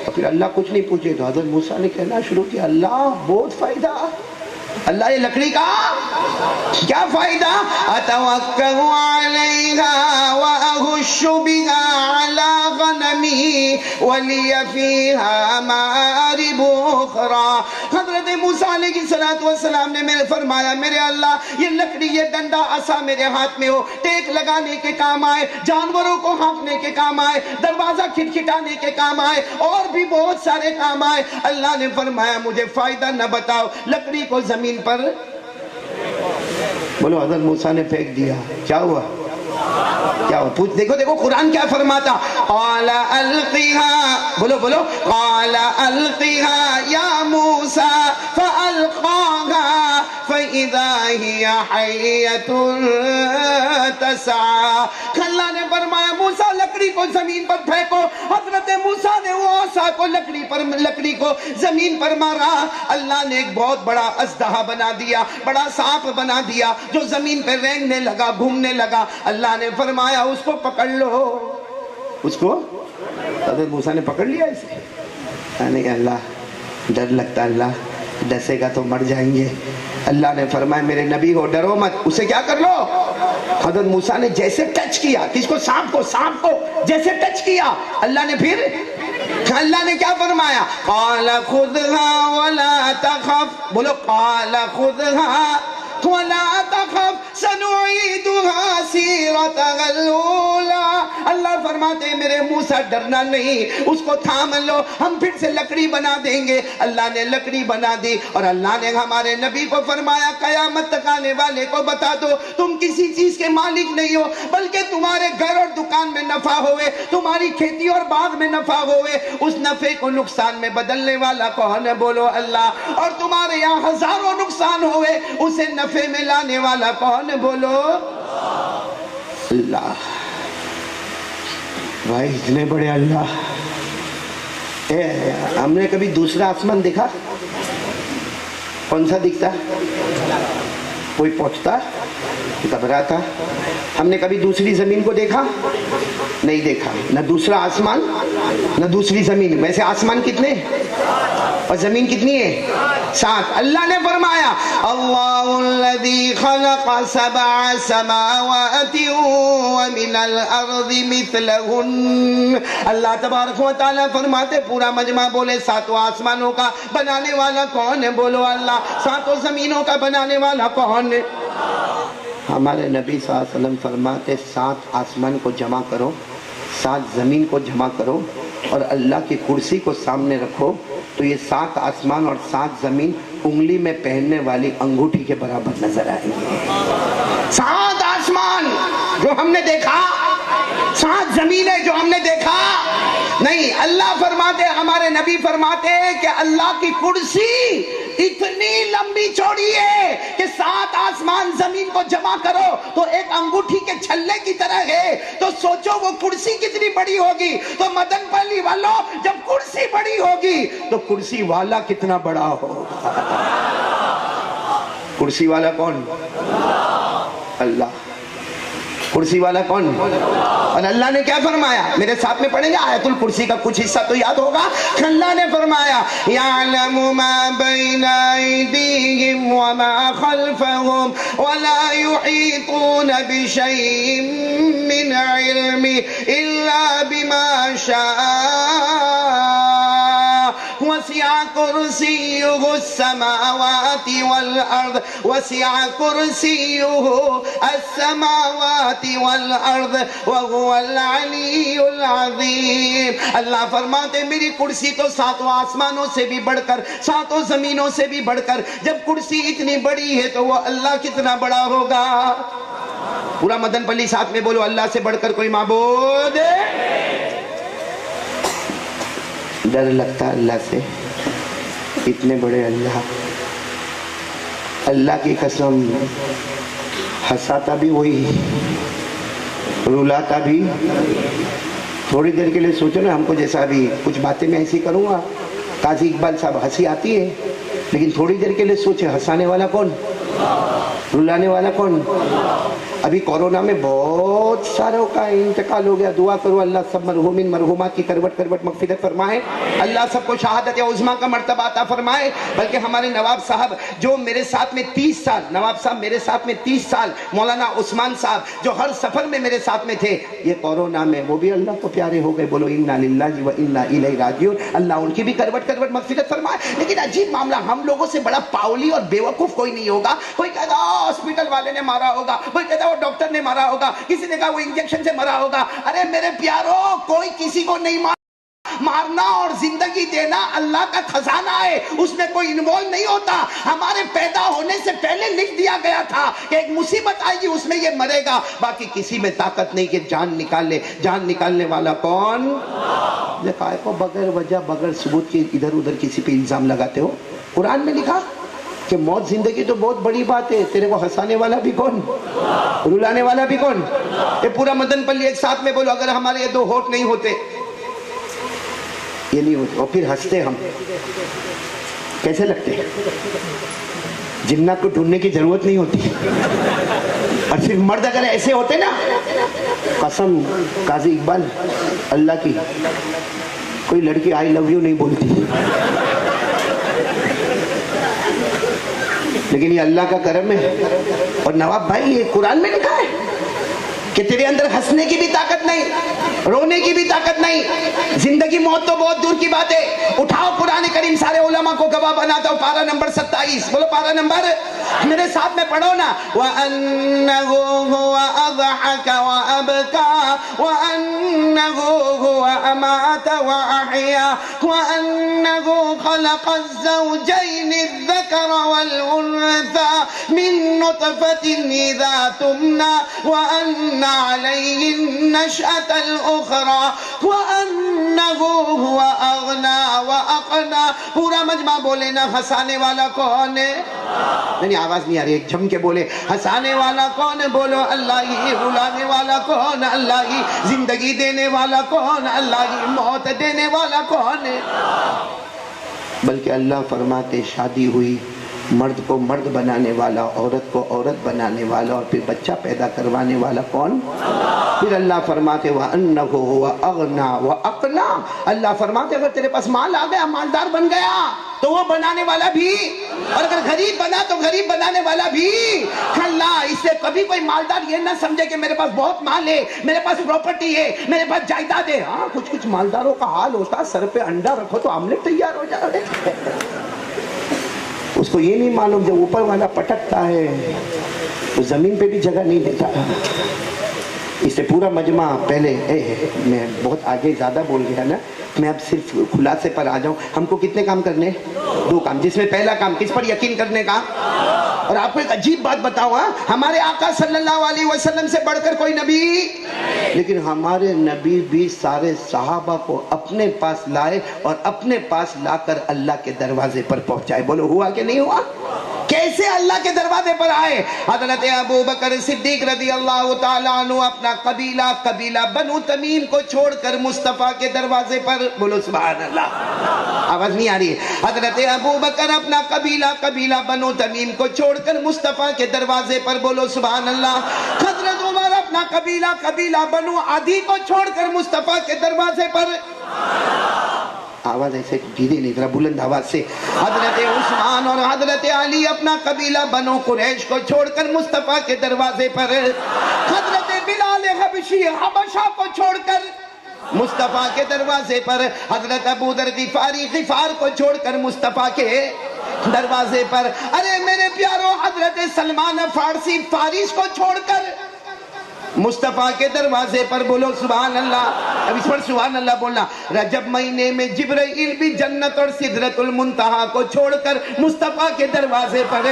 تو پھر اللہ کچھ نہیں پوچھے تو حضرت موسیٰ نے کہنا شروع کیا, اللہ بہت فائدہ, اللہ یہ لکڑی کا کیا فائدہ. اتوکل علیہا واہش بہا علی غنمی ولی فیہا مآرب اخری. حضرت موسیٰ علیہ السلام نے میرے فرمایا میرے اللہ یہ لکڑی, یہ ڈنڈا, عصا میرے ہاتھ میں ہو, ٹیک لگانے کے کام آئے, جانوروں کو ہانکنے کے کام آئے, دروازہ کھٹکھٹانے کے کام آئے, اور بھی بہت سارے کام آئے. اللہ نے فرمایا مجھے فائدہ نہ بتاؤ. لکڑی کو زمین پر, بولو حضرت موسیٰ نے پھینک دیا, کیا ہوا, کیا ہوا, پوچھ دیکھو دیکھو قرآن کیا فرماتا. قال القیہا, بولو بولو, قال القیہا یا موسیٰ فالقاہا فاذا ہی حیۃ تسعی. اللہ نے فرمایا موسیٰ لکڑی کو زمین پر پھینکو. حضرت موسیٰ نے وہ عصا کو لکڑی کو زمین پر مارا. اللہ نے ایک بہت بڑا اژدہا بنا دیا, بڑا سانپ بنا دیا جو زمین پہ رینگنے لگا, گھومنے لگا. اللہ نے فرمایا اس کو پکڑ لو. اس کو حضرت موسیٰ نے پکڑ لیا اسے. نہیں اللہ ڈر لگتا, اللہ ڈسے گا تو مر جائیں گے. اللہ نے فرمایا میرے نبی ہو ڈرو مت, اسے کیا کر لو. حضرت موسیٰ نے جیسے ٹچ کیا, کس کو, سانپ کو جیسے ٹچ کیا, اللہ نے پھر اللہ نے کیا فرمایا, قال خذها ولا تخف, بولو قال خذها ولا تخف سنعيدها سيرتها الأولى. اللہ فرماتے ہیں میرے موسیٰ ڈرنا نہیں, اس کو تھام لو, ہم پھر سے لکڑی بنا دیں گے. اللہ نے لکڑی بنا دی, اور اللہ نے ہمارے نبی کو فرمایا قیامت تک آنے والے کو بتا دو تم کسی چیز کے مالک نہیں ہو, بلکہ تمہارے گھر اور دکان میں نفع ہوئے, تمہاری کھیتی اور باغ میں نفع ہوئے, اس نفع کو نقصان میں بدلنے والا کون ہے, بولو اللہ. اور تمہارے یہاں ہزاروں نقصان ہوئے, اسے نفع میں لانے والا کون ہے, بولو اللہ. بھائی اتنے بڑے اللہ. ہم نے کبھی دوسرا آسمان دیکھا, کون سا دکھتا, کوئی پہنچتا, گھبراتا. ہم نے کبھی دوسری زمین کو دیکھا, نہیں دیکھا, نہ دوسرا آسمان نہ دوسری زمین. ویسے آسمان کتنے اور زمین کتنی ہے؟ 7. اللہ نے فرمایا اللہ الذی خلق 7 سماوات ومن الارض مثلہن. اللہ تبارک و تعالیٰ فرماتے پورا مجمع بولے 7 آسمانوں کا بنانے والا کون ہے؟ بولو اللہ. 7 زمینوں کا بنانے والا کون ہے؟ ہمارے نبی صلی اللہ علیہ وسلم فرماتے 7 آسمان کو جمع کرو، 7 زمین کو جمع کرو اور اللہ کی کرسی کو سامنے رکھو تو یہ 7 آسمان اور 7 زمین انگلی میں پہننے والی انگوٹھی کے برابر نظر آئیں گے. 7 آسمان جو ہم نے دیکھا، 7 زمینیں جو ہم نے دیکھا نہیں. اللہ فرماتے، ہمارے نبی فرماتے کہ اللہ کی کرسی اتنی لمبی چوڑی ہے کہ 7 آسمان زمین کو جمع کرو تو ایک انگوٹھی کے چھلے کی طرح ہے. تو سوچو وہ کرسی کتنی بڑی ہوگی. تو مدن پلی والوں جب کرسی بڑی ہوگی تو کرسی والا کتنا بڑا ہوگا. کرسی والا کون؟ اللہ. کرسی والا کون؟ اور اللہ نے کیا فرمایا؟ میرے ساتھ میں پڑھیں گے آیت الکرسی کا کچھ حصہ تو یاد ہوگا. اللہ نے فرمایا یعلم ما بین ایدیہم وما خلفہم ولا یحیطون بشیء من علمہ الا بما شاء وسع کرسیہ السماوات والارض وسع کرسیہ السماوات والارض وهو العلی العظیم. اللہ فرماتے میری کرسی تو 7 آسمانوں سے بھی بڑھ کر 7 زمینوں سے بھی بڑھ کر، جب کرسی اتنی بڑی ہے تو وہ اللہ کتنا بڑا ہوگا. پورا مدن پلی ساتھ میں بولو اللہ سے بڑھ کر کوئی معبود. ڈر لگتا اللہ سے، اتنے بڑے اللہ. اللہ کی قسم ہنساتا بھی وہی، رلاتا بھی. تھوڑی دیر کے لیے سوچو نا، ہم کو جیسا ابھی کچھ باتیں میں ایسی کروں گا، قاضی اقبال صاحب ہنسی آتی ہے، لیکن تھوڑی دیر کے لیے سوچے ہنسانے والا کون، رلانے والا کون. ابھی کورونا میں بہت ساروں کا انتقال ہو گیا. دعا کرو اللہ سب مرحومین مرحومات کی کروٹ کروٹ مغفرت فرمائے. اللہ سب کو شہادت عظمیٰ کا مرتبہ عطا فرمائے. بلکہ ہمارے نواب صاحب جو میرے ساتھ میں 30 سال، نواب صاحب میرے ساتھ میں 30 سال، مولانا عثمان صاحب جو ہر سفر میں میرے ساتھ میں تھے، یہ کورونا میں وہ بھی اللہ کو پیارے ہو گئے. بولو انا للہ و انا الیہ راجعون. اللہ ان کی بھی کروٹ کروٹ مغفرت فرمائے. لیکن عجیب معاملہ، ہم لوگوں سے بڑا پاولی اور بیوقوف کوئی نہیں ہوگا. کوئی کہتا ہاسپٹل والے نے مارا ہوگا، کوئی کہتا ڈاکٹر نے مارا ہوگا، کسی نے کہا وہ انجیکشن سے مرا ہوگا. ارے میرے پیارو، کوئی کسی کو نہیں مارنا اور زندگی دینا اللہ کا خزانہ ہے، اس میں کوئی انوالو نہیں ہوتا. ہمارے پیدا ہونے سے پہلے لکھ دیا گیا تھا کہ ایک مصیبت آئے گی، اس میں یہ مرے گا. باقی کسی میں طاقت نہیں کہ جان نکال لے. جان نکالنے والا کون؟ دیکھا ہے کو بغیر وجہ بغیر ثبوت کے ادھر ادھر کسی پہ الزام لگاتے ہو. قرآن میں لکھا کہ موت زندگی تو بہت بڑی بات ہے، تیرے کو ہنسانے والا بھی کون، رلانے والا بھی کون. یہ پورا مدن پلی ایک ساتھ میں بولو اگر ہمارے یہ 2 ہونٹ نہیں ہوتے، یہ نہیں ہوتے، اور پھر ہنستے ہم کیسے لگتے. جنات کو ڈھونڈنے کی ضرورت نہیں ہوتی. اور صرف مرد اگر ایسے ہوتے نا، قسم قاضی اقبال اللہ کی، کوئی لڑکی آئی لو یو نہیں بولتی. لیکن یہ اللہ کا کرم ہے. اور نواب بھائی یہ قرآن میں لکھا ہے کہ تیرے اندر ہنسنے کی بھی طاقت نہیں، رونے کی بھی طاقت نہیں. زندگی موت تو بہت دور کی بات ہے. اٹھاؤ قرآن کریم، سارے علماء کو گواہ بناتا ہوں. پارہ نمبر 27، بولو پارہ نمبر، میرے ساتھ میں پڑھو نا. وَأَنَّهُ هُوَ أَضْحَكَ وَأَبْكَى وَأَنَّهُ هُوَ أَمَاتَ وَأَحْيَا وَأَنَّهُ خَلَقَ الزَّوْجَيْنِ الذَّكَرَ وَالْأُنثَى مِن نُّطْفَةٍ إِذَا تُمْنَىٰ وَأَنَّ عَلَيْهِ النَّشْأَةَ الْأُخْرَىٰ وَأَنَّهُ هُوَ أَغْنَىٰ وَأَقْنَىٰ. پورا مجمع بولے نا ہنسانے والا کون ہے؟ نہیں آواز نہیں آ رہی، ایک جم کے بولے ہنسانے والا کون ہے؟ بولو اللہ ہی. رلانے والا کون؟ اللہ ہی. زندگی دینے والا کون؟ اللہ ہی. موت دینے والا کون ہے؟ بلکہ اللہ فرماتے شادی ہوئی مرد کو مرد بنانے والا، عورت کو عورت بنانے والا، اور پھر بچہ پیدا کروانے والا کون؟ پھر اللہ فرماتے وَأَنَّهُ هُوَ أَغْنَى وَأَقْنَى، اللہ فرماتے اگر تیرے پاس مال آ گیا، مالدار بن گیا، تو وہ بنانے والا بھی، اور اگر غریب بنا تو غریب بنانے والا بھی۔ اللہ اس سے کبھی کوئی مالدار یہ نہ سمجھے کہ میرے پاس بہت مال ہے، میرے پاس پراپرٹی ہے، میرے پاس جائیداد ہے۔ ہاں کچھ مالداروں کا حال ہوتا ہے، سر پہ انڈا رکھو تو آملیٹ تیار ہو جائے۔ اس کو یہ نہیں معلوم جب اوپر والا پٹکتا ہے تو زمین پہ بھی جگہ نہیں دیتا۔ اس سے پورا مجمع پہلے میں بہت آگے زیادہ بول گیا نا، میں اب صرف خلاصے پر آ جاؤں۔ ہم کو کتنے کام کرنے؟ 2 کام، جس میں پہلا کام کس پر یقین کرنے کا۔ اور آپ کو ایک عجیب بات بتاؤں، ہمارے آقا صلی اللہ علیہ وسلم سے بڑھ کر کوئی نبی، لیکن ہمارے نبی بھی سارے صحابہ کو اپنے پاس لائے اور اپنے پاس لا کر اللہ کے دروازے پر پہنچائے۔ بولو ہوا کہ نہیں ہوا؟ کیسے اللہ کے دروازے پر آئے؟ حضرت ابو بکر صدیق رضی اللہ تعالیٰ عنہ اپنا قبیلہ بنو تمیم کو چھوڑ کر مصطفیٰ کے دروازے پر، بولو سبحان اللہ، آواز نہیں آ رہی ہے؟ حضرت ابو بکر اپنا قبیلہ بنو تمیم کو چھوڑ کر مصطفیٰ کے دروازے پر، بولو سبحان اللہ۔ حضرت عمر اپنا قبیلہ بنو عدی کو چھوڑ کر مصطفیٰ کے دروازے پر، آواز ایسے دھیرے نہیں ذرا بلند آواز سے۔ حضرت عثمان اور حضرت علی اپنا قبیلہ بنو قریش کو چھوڑ کر مصطفیٰ کے دروازے پر، حضرت بلال حبشی حبشہ کو چھوڑ کر مصطفیٰ کے دروازے پر، حضرت ابو ذر غفاری غفار کو چھوڑ کر مصطفیٰ کے دروازے پر، ارے میرے پیارو حضرت سلمان فارسی فارس کو چھوڑ کر مصطفیٰ کے دروازے پر، بولو سبحان اللہ۔ اب اس پر سبحان اللہ بولنا۔ رجب مہینے میں جبرائیل بھی جنت اور سدرۃ المنتہا کو چھوڑ کر مصطفیٰ کے دروازے پر،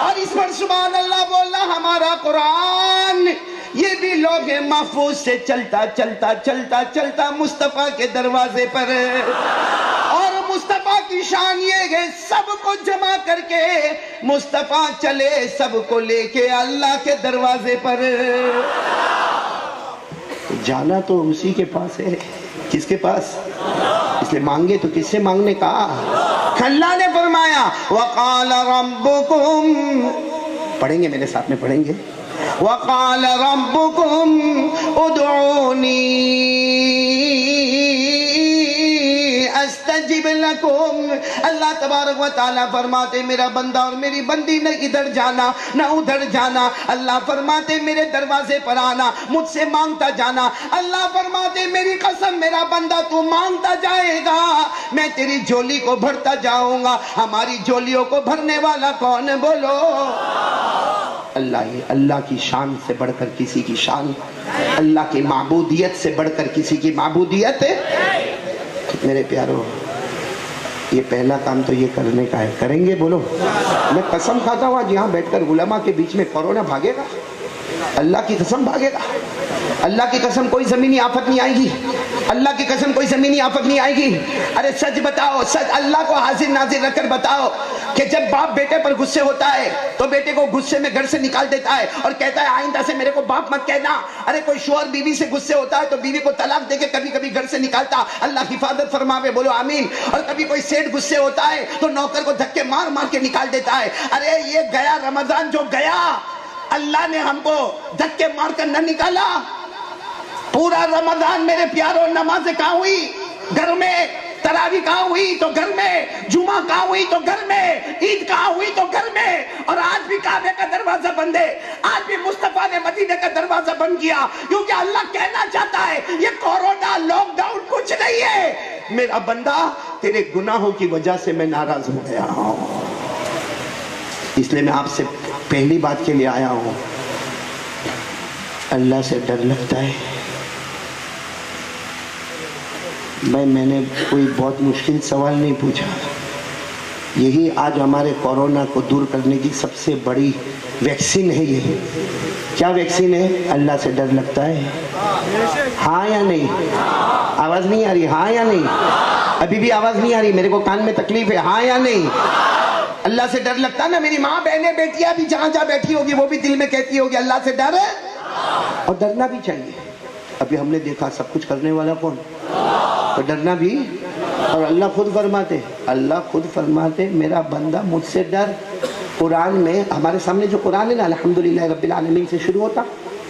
اور اس پر سبحان اللہ بولنا۔ ہمارا قرآن یہ بھی لوگ محفوظ سے چلتا مصطفیٰ کے دروازے پر، اور مصطفیٰ کی شان یہ ہے سب کو جمع کر کے مصطفیٰ چلے سب کو لے کے اللہ کے دروازے پر۔ جانا تو اسی کے پاس ہے، کس کے پاس؟ اس لیے مانگے تو کس سے مانگنے کا؟ اللہ نے فرمایا وَقَالَ رَبُّكُمْ، پڑھیں گے میرے ساتھ میں پڑھیں گے، وَقَالَ رَبُّكُمْ ادْعُونِي استجب لکم۔ اللہ تبارک و تعالیٰ فرماتے میرا بندہ اور میری بندی نہ ادھر جانا نہ ادھر جانا، اللہ فرماتے میرے دروازے پر آنا، مجھ سے مانگتا جانا۔ اللہ فرماتے میری قسم میرا بندہ تو مانگتا جائے گا، میں تیری جھولی کو بھرتا جاؤں گا۔ ہماری جھولیوں کو بھرنے والا کون؟ بولو اللہ ہی۔ اللہ کی شان سے بڑھ کر کسی کی شان، اللہ کی معبودیت سے بڑھ کر کسی کی معبودیت ہے۔ میرے پیارو یہ پہلا کام تو یہ کرنے کا ہے، کریں گے؟ بولو میں قسم کھاتا ہوں آج یہاں بیٹھ کر علماء کے بیچ میں کورونا بھاگے گا، اللہ کی قسم بھاگے گا، اللہ کی قسم کوئی زمینی آفت نہیں آئے گی، اللہ کی قسم کوئی زمینی آفت نہیں آئے گی۔ ارے سچ بتاؤ، سچ اللہ کو حاضر ناظر رکھ کر بتاؤ کہ جب باپ بیٹے پر غصے ہوتا ہے تو بیٹے کو غصے میں گھر سے نکال دیتا ہے اور کہتا ہے آئندہ سے میرے کو باپ مت کہنا۔ ارے کوئی شوہر بیوی سے غصے ہوتا ہے تو بیوی کو طلاق دے کے کبھی کبھی گھر سے نکالتا، اللہ حفاظت فرماوے، بولو آمین۔ اور کبھی کوئی سیٹ غصے ہوتا ہے تو نوکر کو دھکے مار مار کے نکال دیتا ہے۔ ارے یہ گیا رمضان جو گیا، اللہ نے ہم کو دھکے مار کر نہ نکالا۔ پورا رمضان میرے پیاروں نمازیں کہاں ہوئی؟ گھر میں۔ تراویح کہاں ہوئی؟ تو گھر میں۔ جمعہ کہاں ہوئی؟ تو گھر میں۔ عید کہاں ہوئی؟ تو گھر میں۔ اور آج بھی کعبے کا دروازہ بند ہے، آج بھی مصطفیٰ نے مدینے کا دروازہ بند کیا، کیونکہ اللہ کہنا چاہتا ہے یہ کورونا لاک ڈاؤن کچھ نہیں ہے، میرا بندہ تیرے گناہوں کی وجہ سے میں ناراض ہو گیا ہوں۔ اس لیے میں آپ سے پہلی بات کے لیے آیا ہوں، اللہ سے ڈر لگتا ہے؟ میں نے کوئی بہت مشکل سوال نہیں پوچھا، یہی آج ہمارے کورونا کو دور کرنے کی سب سے بڑی ویکسین ہے۔ یہ کیا ویکسین ہے؟ اللہ سے ڈر لگتا ہے؟ ہاں یا نہیں؟ آواز نہیں آ رہی؟ ہاں یا نہیں؟ ابھی بھی آواز نہیں آ رہی؟ میرے کو کان میں تکلیف ہے، ہاں یا نہیں؟ اللہ سے ڈر لگتا ہے نا؟ میری ماں بہنیں بیٹیاں بھی جہاں جہاں بیٹھی ہوگی وہ بھی دل میں کہتی ہوگی اللہ سے ڈر ہے، اور ڈرنا بھی چاہیے۔ ابھی ہم نے دیکھا سب کچھ کرنے والا کون؟ تو ڈرنا بھی اور اللہ خود فرماتے میرا بندہ مجھ سے ڈر. قرآن میں ہمارے سامنے جو قرآن ہے نا الحمدللہ رب العالمین سے شروع ہوتا,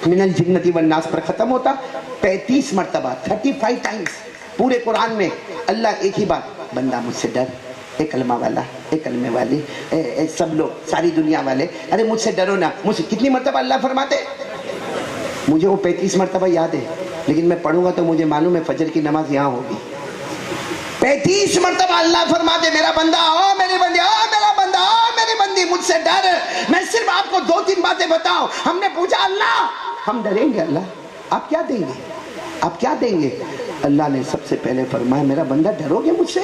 من الجنتی والناس پر ختم ہوتا, 35 مرتبہ 35 ٹائمز پورے قرآن میں اللہ ایک ہی بات, بندہ مجھ سے ڈر. ایک کلمہ والا, ایک کلمے والی, سب لوگ, ساری دنیا والے, ارے مجھ سے ڈرو نا. مجھ سے کتنی مرتبہ اللہ فرماتے؟ مجھے وہ 35 مرتبہ یاد ہے, لیکن میں پڑھوں گا تو مجھے معلوم ہے فجر کی نماز یہاں ہوگی. 35 مرتبہ اللہ فرماتے میرا بندہ, او میری بندی, او میرا بندہ, او میری بندی, مجھ سے ڈر. میں صرف آپ کو 2-3 باتیں بتاؤں. ہم نے پوچھا اللہ ہم ڈریں گے, اللہ آپ کیا دیں گے, آپ کیا دیں گے؟ اللہ نے سب سے پہلے فرمایا میرا بندہ ڈرو گے مجھ سے؟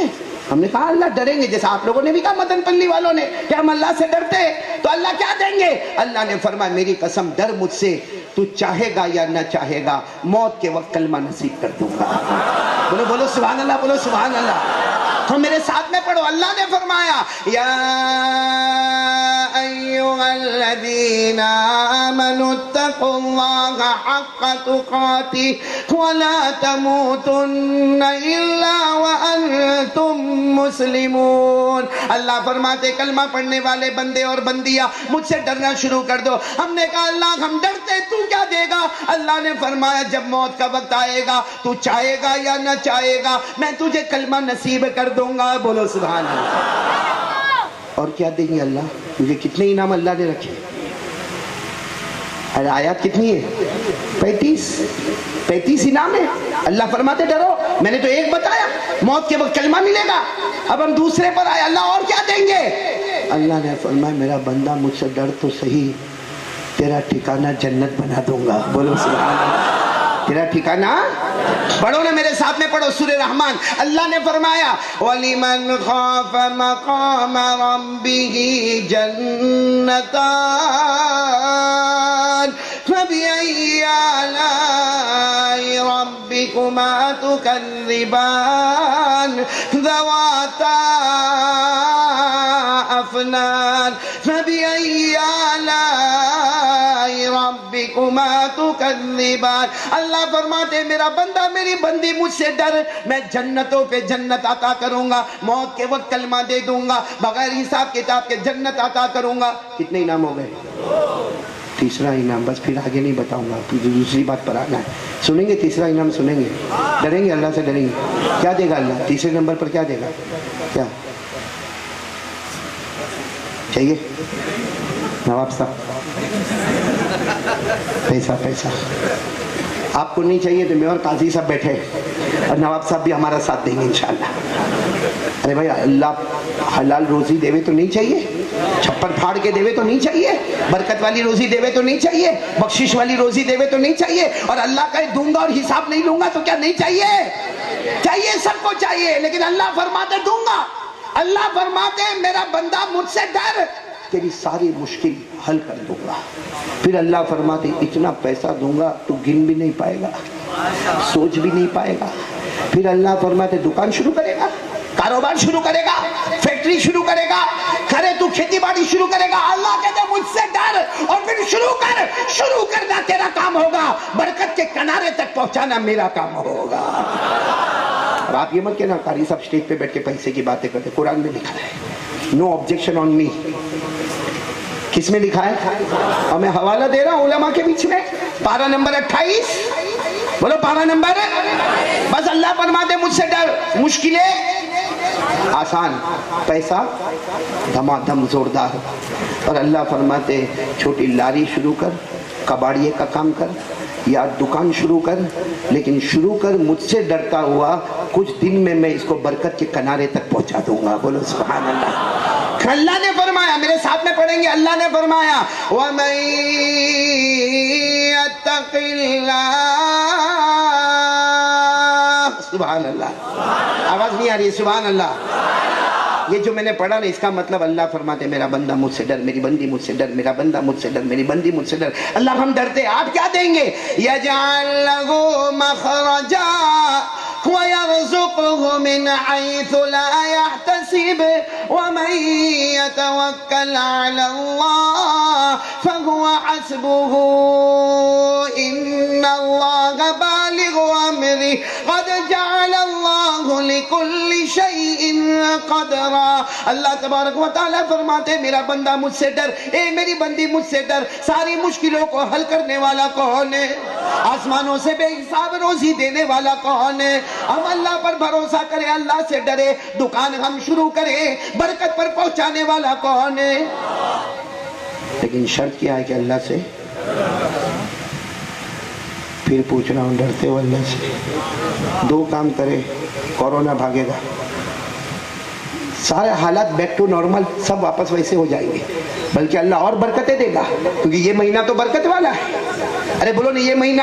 ہم نے کہا اللہ ڈریں گے, جیسا آپ لوگوں نے بھی کہا مدن پلی والوں نے کہ ہم اللہ سے ڈرتے, تو اللہ کیا دیں گے؟ اللہ نے فرمایا میری قسم ڈر مجھ سے, تو چاہے گا یا نہ چاہے گا موت کے وقت کلمہ نصیب کر دوں گا. بولو بولو سبحان اللہ, بولو سبحان اللہ. تو میرے ساتھ میں پڑھو, اللہ نے فرمایا یا ایھا الذین آمنوا اتقوا اللہ حق تقاتہ ولا تموتن الا وانتم مسلمون. اللہ فرماتے کلمہ پڑھنے والے بندے اور بندیاں مجھ سے ڈرنا شروع کر دو. ہم نے کہا اللہ ہم ڈرتے, تو کیا دے گا؟ اللہ نے فرمایا جب موت کا وقت آئے گا تو چاہے گا یا نہ چاہے گا میں تجھے کلمہ نصیب کر دوں گا. بولو سبحان اللہ. اور کیا دیں گے اللہ تجھے؟ کتنے انعام اللہ نے رکھے؟ آیات کتنی ہے؟ 35 انعام ہے. اللہ فرماتے ڈرو, میں نے تو ایک بتایا موت کے وقت کلمہ ملے گا, اب ہم دوسرے پر آئے, اللہ اور کیا دیں گے؟ اللہ نے فرمایا میرا بندہ مجھ سے ڈر تو صحیح, تیرا ٹھکانہ جنت بنا دوں گا. بولو سبحان اللہ. تیرا ٹھکانہ, پڑھو نا میرے ساتھ میں پڑھو سورہ رحمان. اللہ نے فرمایا وَلِمَنْ خَافَ مَقَامَ رَبِّهِ جَنَّتَانِ فَبِأَيِّ آلَاءِ رَبِّكُمَا تُكَذِّبَانِ ذَوَاتَا أَفْنَانٍ فَبِأَيِّ آلَاءِ رَبِّكُمَا تُكَذِّبَانِ. اللہ فرماتے میرا بندہ میری بندی مجھ سے ڈر, میں جنتوں پہ جنت عطا کروں گا, موت کے وقت کلمہ دے دوں گا, بغیر حساب کتاب کے جنت عطا کروں گا. کتنے انعام ہو گئے؟ تیسرا انعام, بس پھر آگے نہیں بتاؤں گا, دوسری بات پر آنا ہے. سنیں گے تیسرا انعام, سنیں گے, ڈریں گے اللہ سے, ڈریں گے. کیا دے گا اللہ تیسرے نمبر پر؟ کیا دے گا؟ کیا چاہیے نواب صاحب؟ پیسہ. آپ کو نہیں چاہیے تو میں اور قاضی صاحب بیٹھے اور نواب صاحب بھی ہمارا ساتھ دیں گے انشاءاللہ. ارے بھائی اللہ حلال روزی دیوے تو نہیں چاہیے, چھپر پھاڑ کے دیوے تو نہیں چاہیے, برکت والی روزی دیوے تو نہیں چاہیے, بخشش والی روزی دیوے تو نہیں چاہیے, اور اللہ کا دوں گا اور حساب نہیں لوں گا تو کیا نہیں چاہیے؟ چاہیے, سب کو چاہیے, لیکن اللہ فرماتے دوں گا. اللہ فرماتے میرا بندہ مجھ سے ڈر, تیری ساری مشکل حل کر دوں گا. پھر اللہ فرماتے اتنا پیسہ دوں گا تو گن بھی نہیں پائے گا, سوچ بھی نہیں پائے گا. پھر اللہ فرماتے دکان شروع کرے گا, کاروبار شروع کرے گا, فیکٹری شروع کرے گا, کرے تو کھیتی باڑی شروع کرے گا. اللہ کہتے مجھ سے ڈر اور پھر شروع کرنا تیرا کام ہوگا, برکت کے کنارے تک پہنچانا میرا کام ہوگا. اب آپ یہ مت کہنا قاری صاحب اسٹیج پہ بیٹھ کے پیسے کی باتیں کرتے, قرآن میں لکھا ہے نو آبجیکشن آن می. کس میں لکھا ہے؟ اور میں حوالہ دے رہا ہوں علماء کے بیچ میں, پارہ نمبر 28. بولو پارہ نمبر. بس اللہ فرماتے مجھ سے ڈر, مشکلیں آسان, پیسہ دھما دھم زوردار. اور اللہ فرماتے چھوٹی لاری شروع کر, کباڑیے کا کام کر یا دکان شروع کر, لیکن شروع کر مجھ سے ڈرتا ہوا, کچھ دن میں اس کو برکت کے کنارے تک پہنچا دوں گا. بولو سبحان اللہ. اللہ نے فرمایا, میرے ساتھ میں پڑھیں گے, اللہ نے فرمایا وَمَن يَتَّقِ اللَّهَ. سبحان اللہ, آواز نہیں آ رہی ہے؟ سبحان اللہ. یہ جو میں نے پڑھا نا اس کا مطلب اللہ فرماتے میرا بندہ مجھ سے ڈر, میری بندی مجھ سے ڈر, میرا بندہ مجھ سے ڈر, میری بندی مجھ سے ڈر. اللہ ہم ڈرتے, آپ کیا دیں گے؟ يَجْعَلْ لَهُ مَخْرَجًا وَيَرْزُقْهُ مِنْ حَيْثُ لَا يَحْتَسِبُ وَمَنْ يَتَوَكَّلْ عَلَى اللَّهِ فَهُوَ حَسْبُهُ إِنَّ اللَّهَ بَالِغُ أَمْرِهِ قَدْ جَعَلَ اللَّهُ لِكُلِّ شَيْءٍ قَدْرًا. اللہ تبارک و تعالیٰ فرماتے میرا بندہ مجھ سے ڈر، اے میری بندی مجھ سے ڈر. ساری مشکلوں کو حل کرنے والا کون ہے؟ آسمانوں سے بے حساب روزی دینے والا کون ہے؟ ہم اللہ پر بھروسہ کریں، اللہ سے ڈرے، دکان ہم شروع کریں، برکت پر پہنچانے والا کون ہے؟ لیکن شرط کیا ہے کہ اللہ سے پھر پوچھ رہا ہوں، ڈرتے ہو اللہ سے؟ دو کام کرے، کورونا بھاگے گا، سارے حالات بیک ٹو نارمل، سب واپس ویسے ہو جائیں گے، بلکہ اللہ اور برکتیں دے گا، کیونکہ یہ مہینہ تو برکت والا ہے. ارے بولو نہیں، یہ مہینہ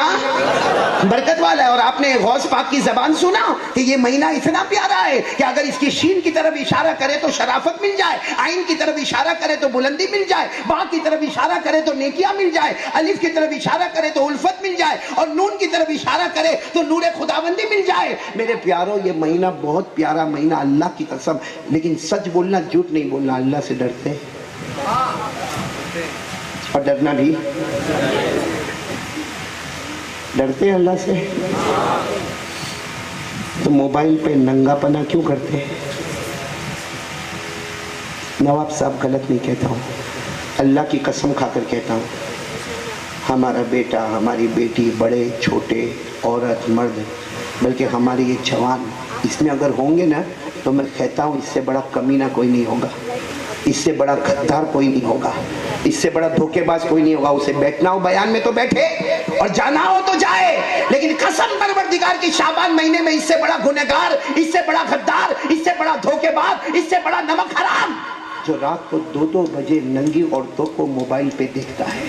برکت والا ہے. اور آپ نے غوث پاک کی زبان سنا کہ یہ مہینہ اتنا پیارا ہے کہ اگر اس کی شین کی طرف اشارہ کرے تو شرافت مل جائے، عین کی طرف اشارہ کرے تو بلندی مل جائے، با کی طرف اشارہ کرے تو نیکیاں مل جائے، الف کی طرف اشارہ کرے تو الفت مل جائے، اور نون کی طرف اشارہ کرے تو نور خداوندی مل جائے. میرے پیاروں، یہ مہینہ بہت پیارا مہینہ، اللہ کی قسم. لیکن سچ بولنا، جھوٹ نہیں بولنا. اللہ سے ڈرتے اور ڈرنا بھی ڈرتے ہیں اللہ سے. تو موبائل پہ ننگا پنا کیوں کرتے ہیں؟ نواب صاحب غلط نہیں کہتا ہوں، اللہ کی قسم کھا کر کہتا ہوں، ہمارا بیٹا، ہماری بیٹی، بڑے چھوٹے، عورت مرد، بلکہ ہمارے یہ جوان، اس میں اگر ہوں گے نا تو میں کہتا ہوں اس سے بڑا کمینہ کوئی نہیں ہوگا، اس سے بڑا غدار کوئی نہیں ہوگا، اس سے بڑا دھوکے باز کوئی نہیں ہوگا. اسے بیٹھنا ہو بیان میں تو بیٹھے اور جانا ہو تو جائے، لیکن قسم پروردگار کی شعبان مہینے میں اس سے بڑا گنہگار، اس سے بڑا غدار، اس سے بڑا دھوکے باز، اس سے بڑا نمک حرام جو رات کو 2 بجے ننگی عورتوں کو موبائل پہ دیکھتا ہے.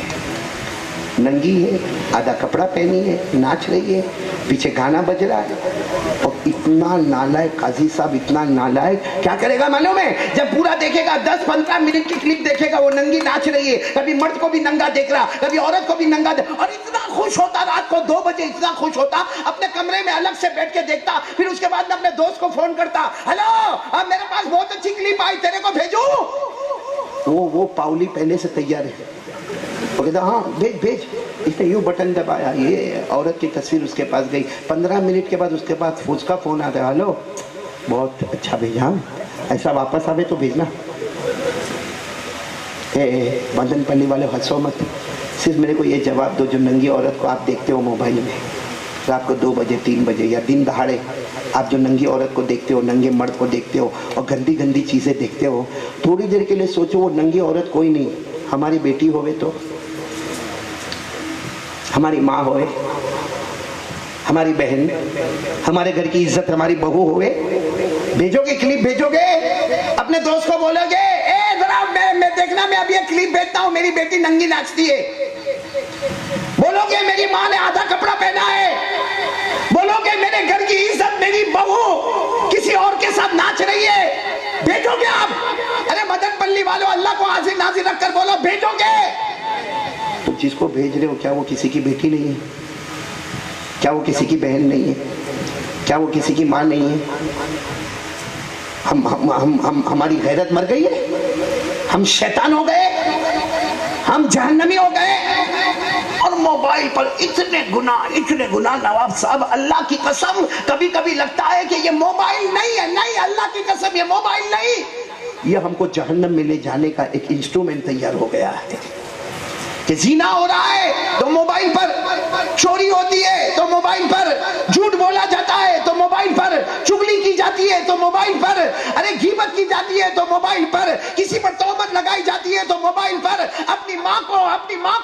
ننگی ہے، آدھا کپڑا پہنی ہے، ناچ رہی ہے، پیچھے گانا بج رہا ہے. اور اتنا نالائق قاضی صاحب، اتنا نالائق کیا کرے گا معلوم ہے؟ جب پورا دیکھے گا، 10-15 منٹ کی کلپ دیکھے گا، وہ ننگی ناچ رہی ہے، کبھی مرد کو بھی ننگا دیکھ رہا، کبھی عورت کو بھی ننگا اور اتنا خوش ہوتا، رات کو 2 بجے اتنا خوش ہوتا، اپنے کمرے میں الگ سے بیٹھ کے دیکھتا. پھر اس کے بعد میں اپنے دوست کو فون کرتا، ہلو میرے پاس بہت اچھی کلپ آئی، تیرے کو بھیجوں؟ وہ پاؤلی پہلے سے تیار ہے، وہ کہتا ہاں بھیج. اس نے یوں بٹن دبایا، یہ عورت کی تصویر اس کے پاس گئی. 15 منٹ کے بعد اس کے پاس اس کا فون آتا ہے، ہلو بہت اچھا بھیجا، ایسا واپس آوے تو بھیجنا. مدن پلی والے ہنسو مت، صرف میرے کو یہ جواب دو، جو ننگی عورت کو آپ دیکھتے ہو موبائل میں رات کو 2 بجے 3 بجے یا دن دہاڑے، آپ جو ننگی عورت کو دیکھتے ہو، ننگے مرد کو دیکھتے ہو اور گندی گندی چیزیں دیکھتے ہو، تھوڑی دیر کے لیے سوچو وہ ننگی عورت کوئی نہیں، ہماری بیٹی ہوئے تو، ہماری ماں ہوئے، ہماری بہن، ہمارے گھر کی عزت ہماری بہو ہوئے. بھیجو گے کلپ؟ بھیجو گے؟ اپنے دوست کو بولو گے اے ذرا میں دیکھنا، میں اب یہ کلپ بھیجتا ہوں، میری بیٹی ننگی ناچتی ہے؟ بولو گے میری ماں نے آدھا کپڑا پہنا ہے؟ بولو گے میرے گھر کی عزت میری بہو کسی اور کے ساتھ ناچ رہی ہے؟ بھیجو گے آپ؟ ارے مدن پلی والوں، اللہ کو حاضر ناظر رکھ کر بولو بھیجو گے؟ تو جس کو بھیج رہے ہو، کیا وہ کسی کی بیٹی نہیں ہے؟ کیا وہ کسی کی بہن نہیں ہے؟ کیا وہ کسی کی ماں نہیں ہے؟ ہماری غیرت مر گئی ہے؟ ہم شیطان ہو گئے؟ ہم جہنمی ہو گئے؟ اور موبائل پر اتنے گناہ نواب صاحب، اللہ کی قسم کبھی کبھی لگتا ہے کہ یہ موبائل نہیں ہے، نہیں، اللہ کی قسم یہ موبائل نہیں، یہ ہم کو جہنم میں لے جانے کا ایک انسٹرومنٹ تیار ہو گیا ہے. کہ زنا ہو رہا ہے تو موبائل پر، چوری ہوتی ہے تو موبائل پر، جھوٹ بولا جاتا ہے تو موبائل پر، چغلی کی جاتی ہے تو موبائل پر، ارے غیبت کی جاتی ہے تو موبائل پر، کسی پر تہمت لگائی جاتی ہے تو موبائل پر. اپنی ماں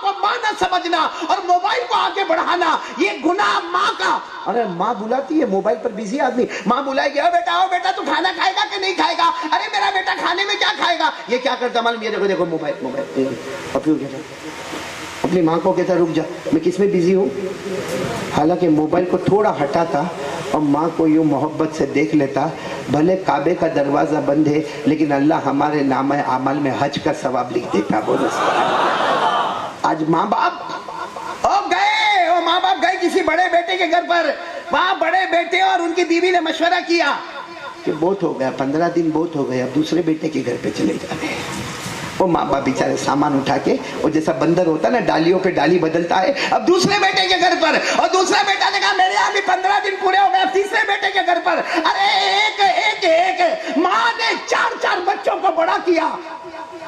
کو ماں نہ سمجھنا اور موبائل کو آگے بڑھانا، یہ گناہ ماں کا. ارے ماں بلاتی ہے، موبائل پر بزی آدمی، ماں بلائے گی، او بیٹا تو کھانا کھائے گا کہ نہیں کھائے گا؟ ارے میرا بیٹا کھانے میں کیا کھائے گا؟ یہ کیا کرتا معلوم؟ یہ دیکھو موبائل. اپنی ماں کو کہتا رک جا، میں کس میں بزی ہوں؟ حالانکہ موبائل کو تھوڑا ہٹاتا اور ماں کو یوں محبت سے دیکھ لیتا. بھلے کعبے کا دروازہ بند ہے لیکن اللہ ہمارے نامہ اعمال میں حج کا ثواب لکھ دیتا. بولو آج ماں باپ گئے کسی بڑے بیٹے کے گھر پر، وہاں بڑے بیٹے اور ان کی بیوی نے مشورہ کیا کہ بہت ہو گیا، 15 دن بہت ہو گئے، اب دوسرے بیٹے کے گھر پہ چلے جانے. وہ ماں باپ بیچارے سامان اٹھا کے، وہ جیسا بندر ہوتا نا ڈالیوں پہ ڈالی بدلتا ہے، اب دوسرے بیٹے کے گھر پر. اور دوسرا بیٹا نے کہا میرے یہاں بھی 15 دن پورے ہو گئے، تیسرے بیٹے کے گھر پر. ارے ایک کیا.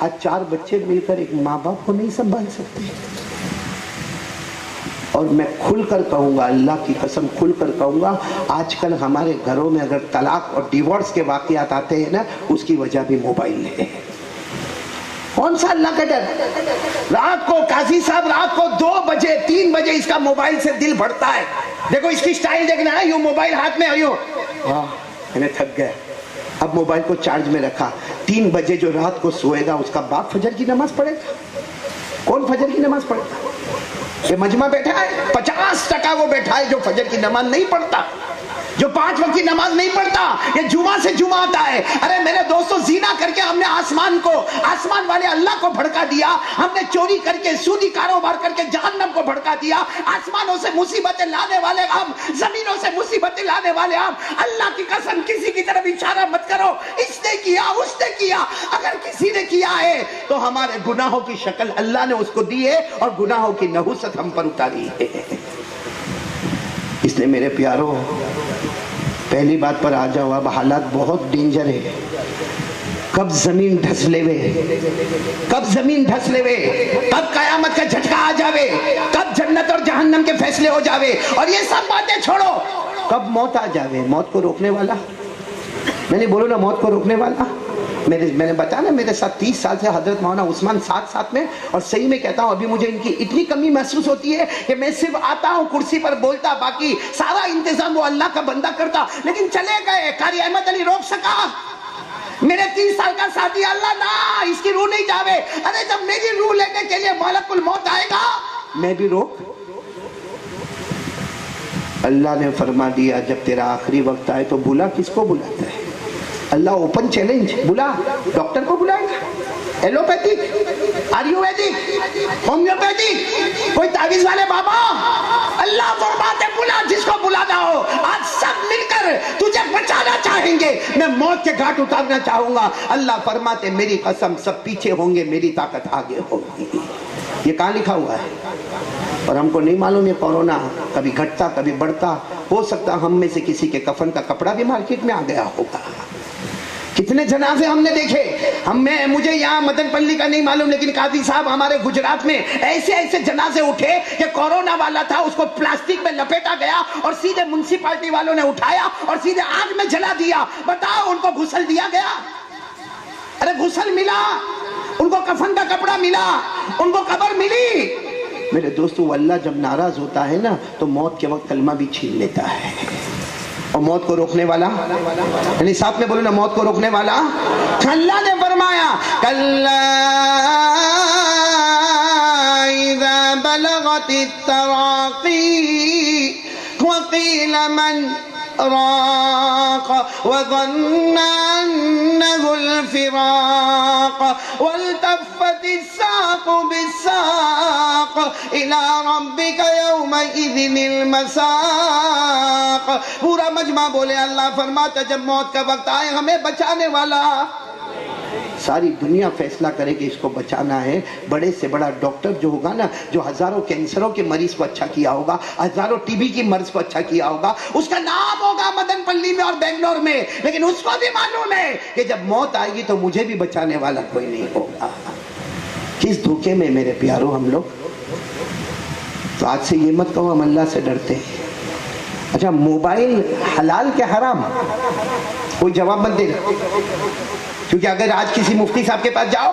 آج 4 بچے مل کر ایک ماں باپ کو نہیں سنبھال سکتے. اور میں کھل کر کہوں گا, اللہ کی قسم کھل کر کہوں گا, آج کل ہمارے گھروں میں اگر طلاق اور ڈیورس کے واقعات آتے ہیں نا, اس کی وجہ بھی موبائل ہے. کون سا اللہ کا ڈر؟ رات کو قاضی صاحب رات کو 2 بجے 3 بجے اس کا موبائل سے دل بڑھتا ہے. دیکھو اس کی سٹائل دیکھنا ہے, یوں موبائل ہاتھ میں, یوں میں تھک گیا. اب موبائل کو چارج میں رکھا. 3 بجے جو رات کو سوئے گا اس کا باپ فجر کی نماز پڑھے گا؟ کون فجر کی نماز پڑھے گا؟ یہ مجمع بیٹھا ہے 50% وہ بیٹھا ہے جو فجر کی نماز نہیں پڑھتا, جو 5 وقت کی نماز نہیں پڑھتا. یہ جمعہ سے جمعہ آتا ہے. ارے میرے دوستو, زنا کر کے ہم نے آسمان والے اللہ کو بھڑکا دیا. ہم نے چوری کر کے, سودی کاروبار کر کے جہنم کو بھڑکا دیا. آسمانوں سے مصیبتیں لانے والے ہم, زمینوں سے مصیبتیں لانے والے ہم. اللہ کی قسم کسی کی طرف اشارہ مت کرو, اس نے کیا اس نے کیا. اگر کسی نے کیا ہے تو ہمارے گناہوں کی شکل اللہ نے اس کو دی ہے اور گناہوں کی نحوست ہم پر اتاری ہے. اس نے میرے پیاروں, پہلی بات پر آ جاؤ. اب حالات بہت ڈینجر ہے. کب زمین دھسلے ہوئے, کب زمین دھسلے ہوئے, کب قیامت کا جھٹکا آ جاوے, کب جنت اور جہنم کے فیصلے ہو جاوے. اور یہ سب باتیں چھوڑو, کب موت آ جاوے. موت کو روکنے والا, میں نے بولو نا موت کو روکنے والا. میں نے بتایا نا, میرے ساتھ 30 سال سے حضرت مولانا عثمان ساتھ میں, اور صحیح میں کہتا ہوں ابھی مجھے ان کی اتنی کمی محسوس ہوتی ہے کہ میں صرف آتا ہوں کرسی پر بولتا, باقی سارا انتظام وہ اللہ کا بندہ کرتا. لیکن چلے گئے. قاری احمد علی روک سکا میرے 30 سال کا ساتھی؟ اللہ نہ, اس کی روح نہیں جاوے. ارے جب میری روح لینے کے لیے ملک الموت آئے گا, میں بھی روک. اللہ نے فرما دیا جب تیرا آخری وقت آئے تو بلا. کس کو بلاتا ہے اللہ؟ اوپن چیلنج, بلا. ڈاکٹر کو بلائے گا, ایلوپیتھک, آیورویدک, ہومیوپیتھک, کوئی تعویذ والے بابا؟ اللہ فرماتے بلا جس کو بلانا ہو. آج سب مل کر تجھے بچانا چاہیں گے, میں موت کے گھاٹ اتارنا چاہوں گا. اللہ فرماتے میری قسم سب پیچھے ہوں گے, میری طاقت آگے ہوگی. یہ کہاں لکھا ہوا ہے؟ اور ہم کو نہیں معلوم یہ کورونا کبھی گھٹتا کبھی بڑھتا. ہو سکتا ہم میں سے کسی کے کفن کا کپڑا بھی مارکیٹ میں آ گیا ہوگا. کتنے جنازے ہم نے دیکھے. مجھے یہاں مدن پلی کا نہیں معلوم, لیکن قاضی صاحب ہمارے گجرات میں ایسے جنازے اٹھے کہ کورونا والا تھا, اس کو پلاسٹک میں لپیٹا گیا اور سیدھے منسپالٹی والوں نے اٹھایا اور سیدھے آگ میں جلا دیا. بتاؤ, ان کو غسل دیا گیا؟ ارے غسل ملا, ان کو کفن کا کپڑا ملا, ان کو قبر ملی. میرے دوستو, اللہ جب ناراض ہوتا ہے نا تو موت کے وقت کلمہ بھی چھین لیتا ہے. اور موت کو روکنے والا, یعنی ساتھ میں بولو نا, موت کو روکنے والا اللہ نے فرمایا کلا اذا بلغت التراقی وقیل من راق وظن انه الفراق والتفت الساق بالساق الى ربك يومئذ المساق. پورا مجمع بولے اللہ فرماتا جب موت کا وقت آئے ہمیں بچانے والا. ساری دنیا فیصلہ کرے کہ اس کو بچانا ہے. بڑے سے بڑا ڈاکٹر جو ہوگا نا, جو ہزاروں کینسروں کے مریض کو اچھا کیا ہوگا, ہزاروں ٹی بی کی مرض کو اچھا کیا ہوگا, اس کا نام ہوگا مدن پلی میں اور بنگلور میں. لیکن اس کو بھی معلوم ہے کہ جب موت آئے گی تو مجھے بھی بچانے والا کوئی نہیں ہوگا. کس دھوکے میں میرے پیاروں ہم لوگ. تو آج سے یہ مت کہو ہم اللہ سے ڈرتے ہیں. اچھا, موبائل حلال کے حرام؟ کوئی جواب مت دینا, کیونکہ اگر آج کسی مفتی صاحب کے پاس جاؤ,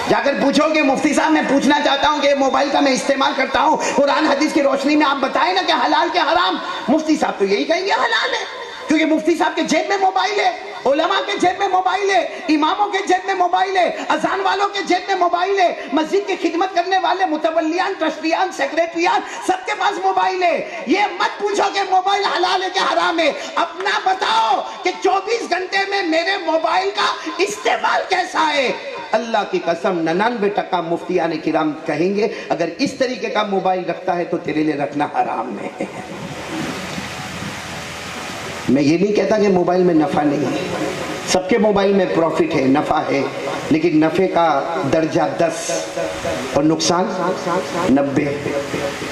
جا کر پوچھو کہ مفتی صاحب میں پوچھنا چاہتا ہوں کہ موبائل کا میں استعمال کرتا ہوں, قرآن حدیث کی روشنی میں آپ بتائیں نا کہ حلال کے حرام. مفتی صاحب تو یہی کہیں گے حلال ہے, کیونکہ مفتی صاحب کے جیب میں موبائل ہے, علماء کے جیب میں موبائل ہے, اماموں کے جیب میں موبائل ہے, اذان والوں کے جیب میں موبائل ہے, مسجد کی خدمت کرنے والے متولیان, ٹرسٹیان, سیکریٹریان, سب کے پاس موبائل ہے. یہ مت پوچھو کہ موبائل حلال ہے کہ حرام ہے, اپنا بتاؤ کہ 24 گھنٹے میں میرے موبائل کا استعمال کیسا ہے. اللہ کی قسم 99% مفتیان کرام کہیں گے اگر اس طریقے کا موبائل رکھتا ہے تو تیرے لیے رکھنا حرام ہے. میں یہ نہیں کہتا کہ موبائل میں نفع نہیں ہے, سب کے موبائل میں پروفٹ ہے, نفع ہے, لیکن نفع کا درجہ 10 اور نقصان 90.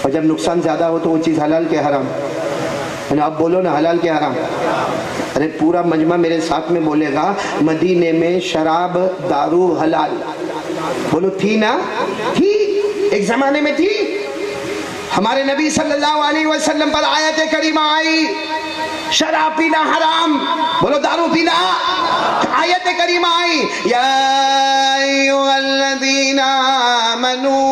اور جب نقصان زیادہ ہو تو وہ چیز حلال کے حرام. اب بولو نا حلال کیا حرام؟ ارے پورا مجمع میرے ساتھ میں بولے گا مدینے میں شراب دارو حلال. بولو تھی نا؟ تھی، ایک زمانے میں تھی. ہمارے نبی صلی اللہ علیہ وسلم پر آیت کریمہ آئی شراب پینا حرام. بولو دارو پینا. آیت کریمہ آئی یا ایھا الذین آمنوا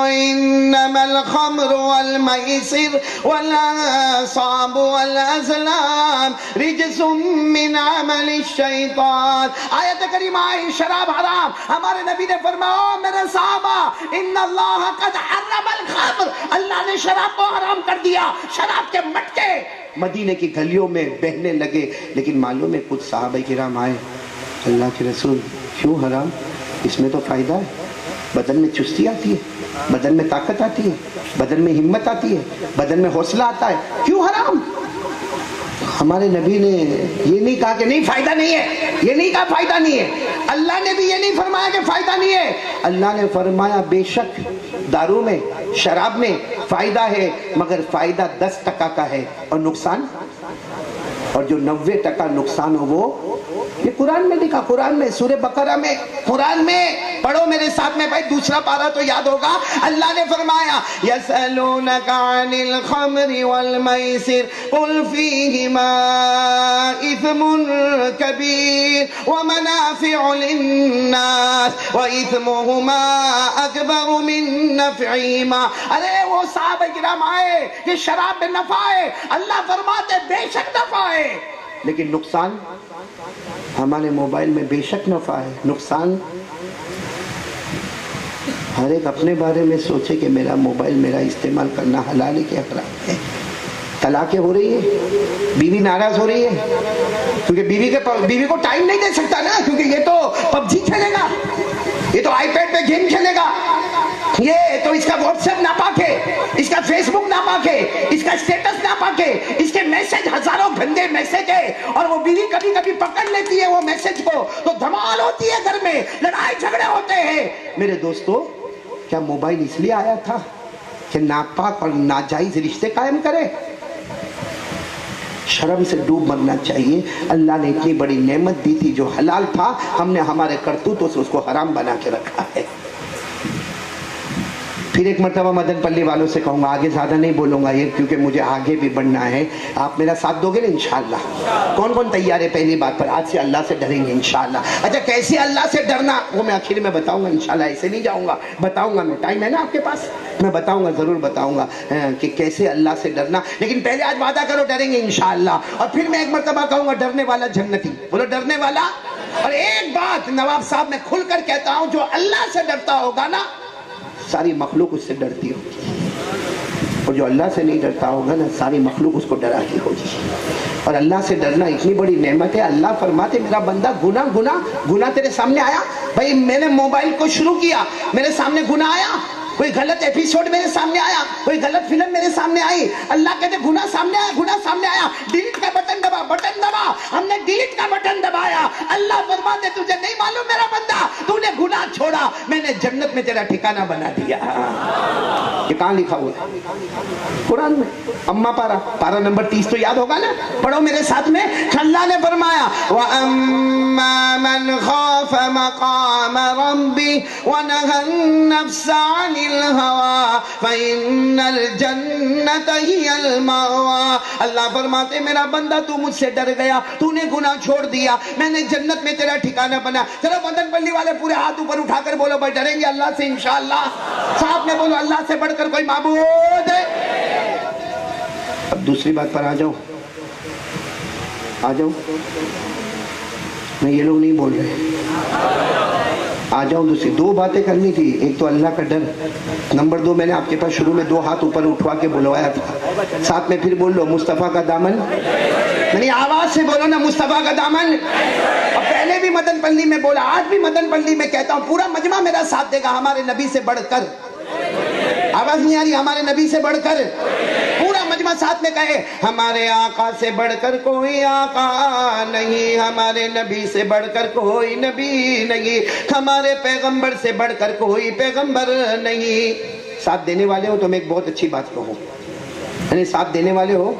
انما الخمر والمیسر والانصاب والازلام رجس من عمل الشیطان. آیت کریمہ آئی شراب حرام. ہمارے نبی نے فرمایا میرے صحابہ ان اللہ قد حرم الخمر، اللہ نے شراب کو حرام کر دیا. شراب کے مٹکے مدینے کی گلیوں میں بہنے لگے. لیکن معلوم ہے کچھ صحابہ کرام آئے اللہ کے رسول کیوں حرام؟ اس میں تو فائدہ ہے، بدن میں چستی آتی ہے، بدن میں طاقت آتی ہے، بدن میں ہمت آتی ہے، بدن میں حوصلہ آتا ہے، کیوں حرام؟ ہمارے نبی نے یہ نہیں کہا کہ نہیں فائدہ نہیں ہے، یہ نہیں کہا فائدہ نہیں ہے. اللہ نے بھی یہ نہیں فرمایا کہ فائدہ نہیں ہے. اللہ نے فرمایا بے شک دارو میں شراب میں فائدہ ہے مگر فائدہ 10% کا ہے اور نقصان، اور جو 90% نقصان ہو وہ یہ قرآن میں لکھا. قرآن میں سورہ بقرہ میں، قرآن میں پڑھو میرے ساتھ میں بھائی، دوسرا پارہ تو یاد ہوگا. اللہ نے فرمایا یسألونک عن الخمر والمیسر قل فیہما اثم کبیر ومنافع للناس واثمہما اکبر من نفعہما. ارے وہ صحابہ کرام آئے کہ شراب میں نفع ہے، اللہ فرماتے بے شک نفع ہے لیکن نقصان. ہمارے موبائل میں بے شک نفع ہے، نقصان. ہر ایک اپنے بارے میں سوچے کہ میرا موبائل میرا استعمال کرنا حلال ہے کہ حرام ہے. طلاقیں ہو رہی ہے، بیوی ناراض ہو رہی ہے کیونکہ بیوی کو ٹائم نہیں دے سکتا نا، کیونکہ یہ تو پب جی کھیلے گا، یہ تو آئی پیڈ پہ گیم کھیلے گا، یہ تو اس کا واٹس ایپ ناپاک ہے، اس کا فیس بک ناپاک ہے، اس کا اسٹیٹس ناپاک ہے، اس کے میسج ہزاروں گندے میسج ہے. اور وہ بیوی کبھی کبھی پکڑ لیتی ہے وہ میسج کو تو دھمال ہوتی ہے، گھر میں لڑائی جھگڑے ہوتے ہیں. میرے دوستو کیا موبائل اس لیے آیا تھا کہ ناپاک اور ناجائز رشتے قائم کرے؟ شرم سے ڈوب مرنا چاہیے. اللہ نے اتنی بڑی نعمت دی تھی جو حلال تھا، ہم نے ہمارے کرتوتوں سے اس کو حرام بنا کے رکھا ہے. پھر ایک مرتبہ مدن پلی والوں سے کہوں گا، آگے زیادہ نہیں بولوں گا یہ کیونکہ مجھے آگے بھی بڑھنا ہے. آپ میرا ساتھ دو گے نا انشاءاللہ؟ کون کون تیار ہے؟ پہلی بات پر آج سے اللہ سے ڈریں گے انشاءاللہ. اچھا کیسے اللہ سے ڈرنا وہ میں آخر میں بتاؤں گا انشاءاللہ، ایسے نہیں جاؤں گا، بتاؤں گا میں. ٹائم ہے نا آپ کے پاس؟ میں بتاؤں گا، ضرور بتاؤں گا کہ کیسے اللہ سے ڈرنا. لیکن پہلے آج وعدہ کرو ڈریں گے انشاءاللہ. اور پھر میں ایک مرتبہ کہوں گا ڈرنے والا جنتی. بولو ڈرنے والا. اور ایک بات نواب صاحب میں کھل کر کہتا ہوں، جو اللہ سے ڈرتا ہوگا نا ساری مخلوق اس سے ڈرتی ہوگی، اور جو اللہ سے نہیں ڈرتا ہوگا نا ساری مخلوق اس کو ڈراتی ہوگی. اور اللہ سے ڈرنا اتنی بڑی نعمت ہے. اللہ فرماتے میرا بندہ گناہ تیرے سامنے آیا، بھائی میں نے موبائل کو شروع کیا، میرے سامنے گناہ آیا، کوئی غلط ایپیسوڈ میرے سامنے آیا، کوئی غلط فلم میرے سامنے آئی، اللہ کہتے گناہ سامنے آیا، ڈیلیٹ کا بٹن دبا. ہم نے ڈیلیٹ کا بٹن دبایا. اللہ فرماتے تجھے نہیں معلوم میرا بندہ تو نے گناہ چھوڑا، میں نے جنت میں تیرا ٹھکانہ بنا دیا. یہ کہاں لکھا ہوا ہے؟ قرآن میں. اما پارہ نمبر 30 تو یاد ہوگا نا، پڑھو میرے ساتھ میں. اللہ نے فرمایا وَأَمَّا مَنْ خَافَ مَقَامَ رَبِّهِ وَنَهَى النَّفْسَ عَنِ الْهَوَىٰ فَإِنَّ الْجَنَّةَ هِيَ الْمَأْوَىٰ. اللہ فرماتے میرا بندہ تو مجھ سے ڈر گیا، تو نے گناہ چھوڑ دیا، میں نے جنت میں تیرا ٹھکانہ بنا. چلو مدن پلی والے پورے ہاتھ اوپر اٹھا کر بولو بھائی ڈریں گے اللہ سے انشاءاللہ. صاحب نے بولو اللہ سے بڑھ کر کوئی معبود ہے. اب دوسری بات پر آ جاؤ. میں یہ لوگ نہیں بول رہے، آ جاؤ. دوسری دو باتیں کرنی تھی. ایک تو اللہ کا ڈر، نمبر 2 میں نے آپ کے پاس شروع میں 2 ہاتھ اوپر اٹھوا کے بلوایا تھا. ساتھ میں پھر بول لو مصطفیٰ کا دامن. یعنی آواز سے بولو نا مصطفیٰ کا دامن. اور پہلے بھی مدن پلی میں بولا، آج بھی مدن پلی میں کہتا ہوں، پورا مجمع میرا ساتھ دے گا. ہمارے نبی سے بڑھ کر، آواز نہیں آ رہی؟ ہمارے نبی سے بڑھ کر. پورا مجمع ساتھ میں کہے ہمارے آقا سے بڑھ کر کوئی آقا نہیں، ہمارے نبی سے بڑھ کر کوئی نبی نہیں، ہمارے پیغمبر سے بڑھ کر کوئی پیغمبر نہیں. ساتھ دینے والے ہو تو میں ایک بہت اچھی بات کہوں. یعنی ساتھ دینے والے ہو؟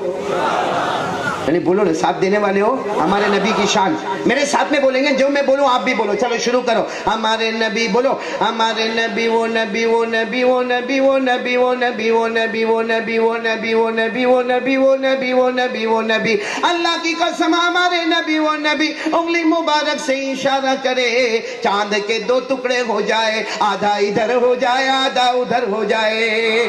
یعنی بولو نا، ساتھ دینے والے ہو؟ ہمارے نبی کی شان میرے ساتھ میں بولیں گے، جو میں بولوں آپ بھی بولو. چلو شروع کرو. ہمارے نبی بولو، ہمارے نبی وہ نبی وہ نبی وہ نبی وہ نبی وہ نبی وہ نبی وہ نبی وہ نبی وہ نبی وہ نبی وہ نبی وہ نبی وہ نبی. اللہ کی قسم ہمارے نبی وہ نبی انگلی مبارک سے اشارہ کرے چاند کے دو ٹکڑے ہو جائے، آدھا ادھر ہو جائے آدھا ادھر ہو جائے.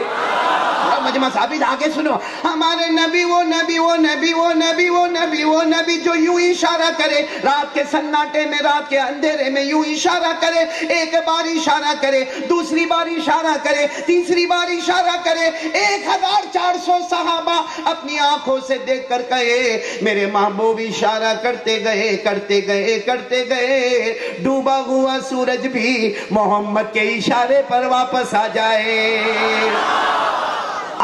مجمع ثابت آگے سنو. ہمارے نبی وہ نبی وہ نبی وہ نبی وہ نبی وہ نبی جو یوں اشارہ کرے رات کے سناٹے میں، رات کے اندھیرے میں یوں اشارہ کرے، ایک بار اشارہ کرے، دوسری بار اشارہ کرے، تیسری بار اشارہ کرے، 1400 صحابہ اپنی آنکھوں سے دیکھ کر کہے میرے محبوب اشارہ کرتے گئے کرتے گئے کرتے گئے، ڈوبا ہوا سورج بھی محمد کے اشارے پر واپس آ جائے.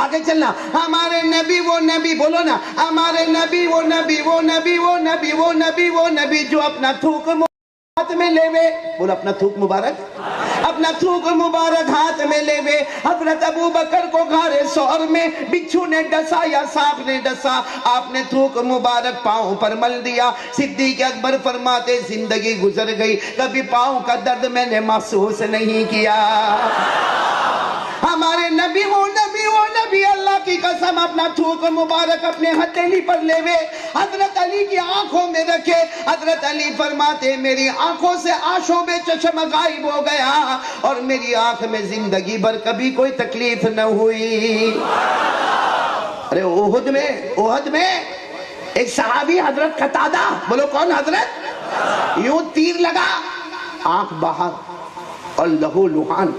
آگے چلنا. ہمارے نبی وہ نبی، بولو نا، ہمارے نبی وہ نبی وہ نبی وہ نبی وہ نبی وہ نبی جو اپنا تھوک ہاتھ میں لے وے، بولو اپنا تھوک مبارک، اپنا تھوک مبارک ہاتھ میں لے وے. حضرت ابو بکر کو غار ثور میں بچھو نے ڈسا یا سانپ نے ڈسا، آپ نے تھوک مبارک پاؤں پر مل دیا. صدیق اکبر فرماتے زندگی گزر گئی کبھی پاؤں کا درد میں نے محسوس نہیں کیا. ہمارے نبی وہ نبی وہ نبی اللہ کی قسم اپنا تھوک مبارک اپنے ہتھیلی پر لے وے، حضرت علی کی آنکھوں میں رکھے. حضرت علی فرماتے میری آنکھوں سے آشوں میں چشم غائب ہو گیا اور میری آنکھ میں زندگی بھر کبھی کوئی تکلیف نہ ہوئی. ارے احد میں ایک صحابی حضرت قتادہ، بولو کون حضرت، یوں تیر لگا آنکھ باہر اور لہو لہان.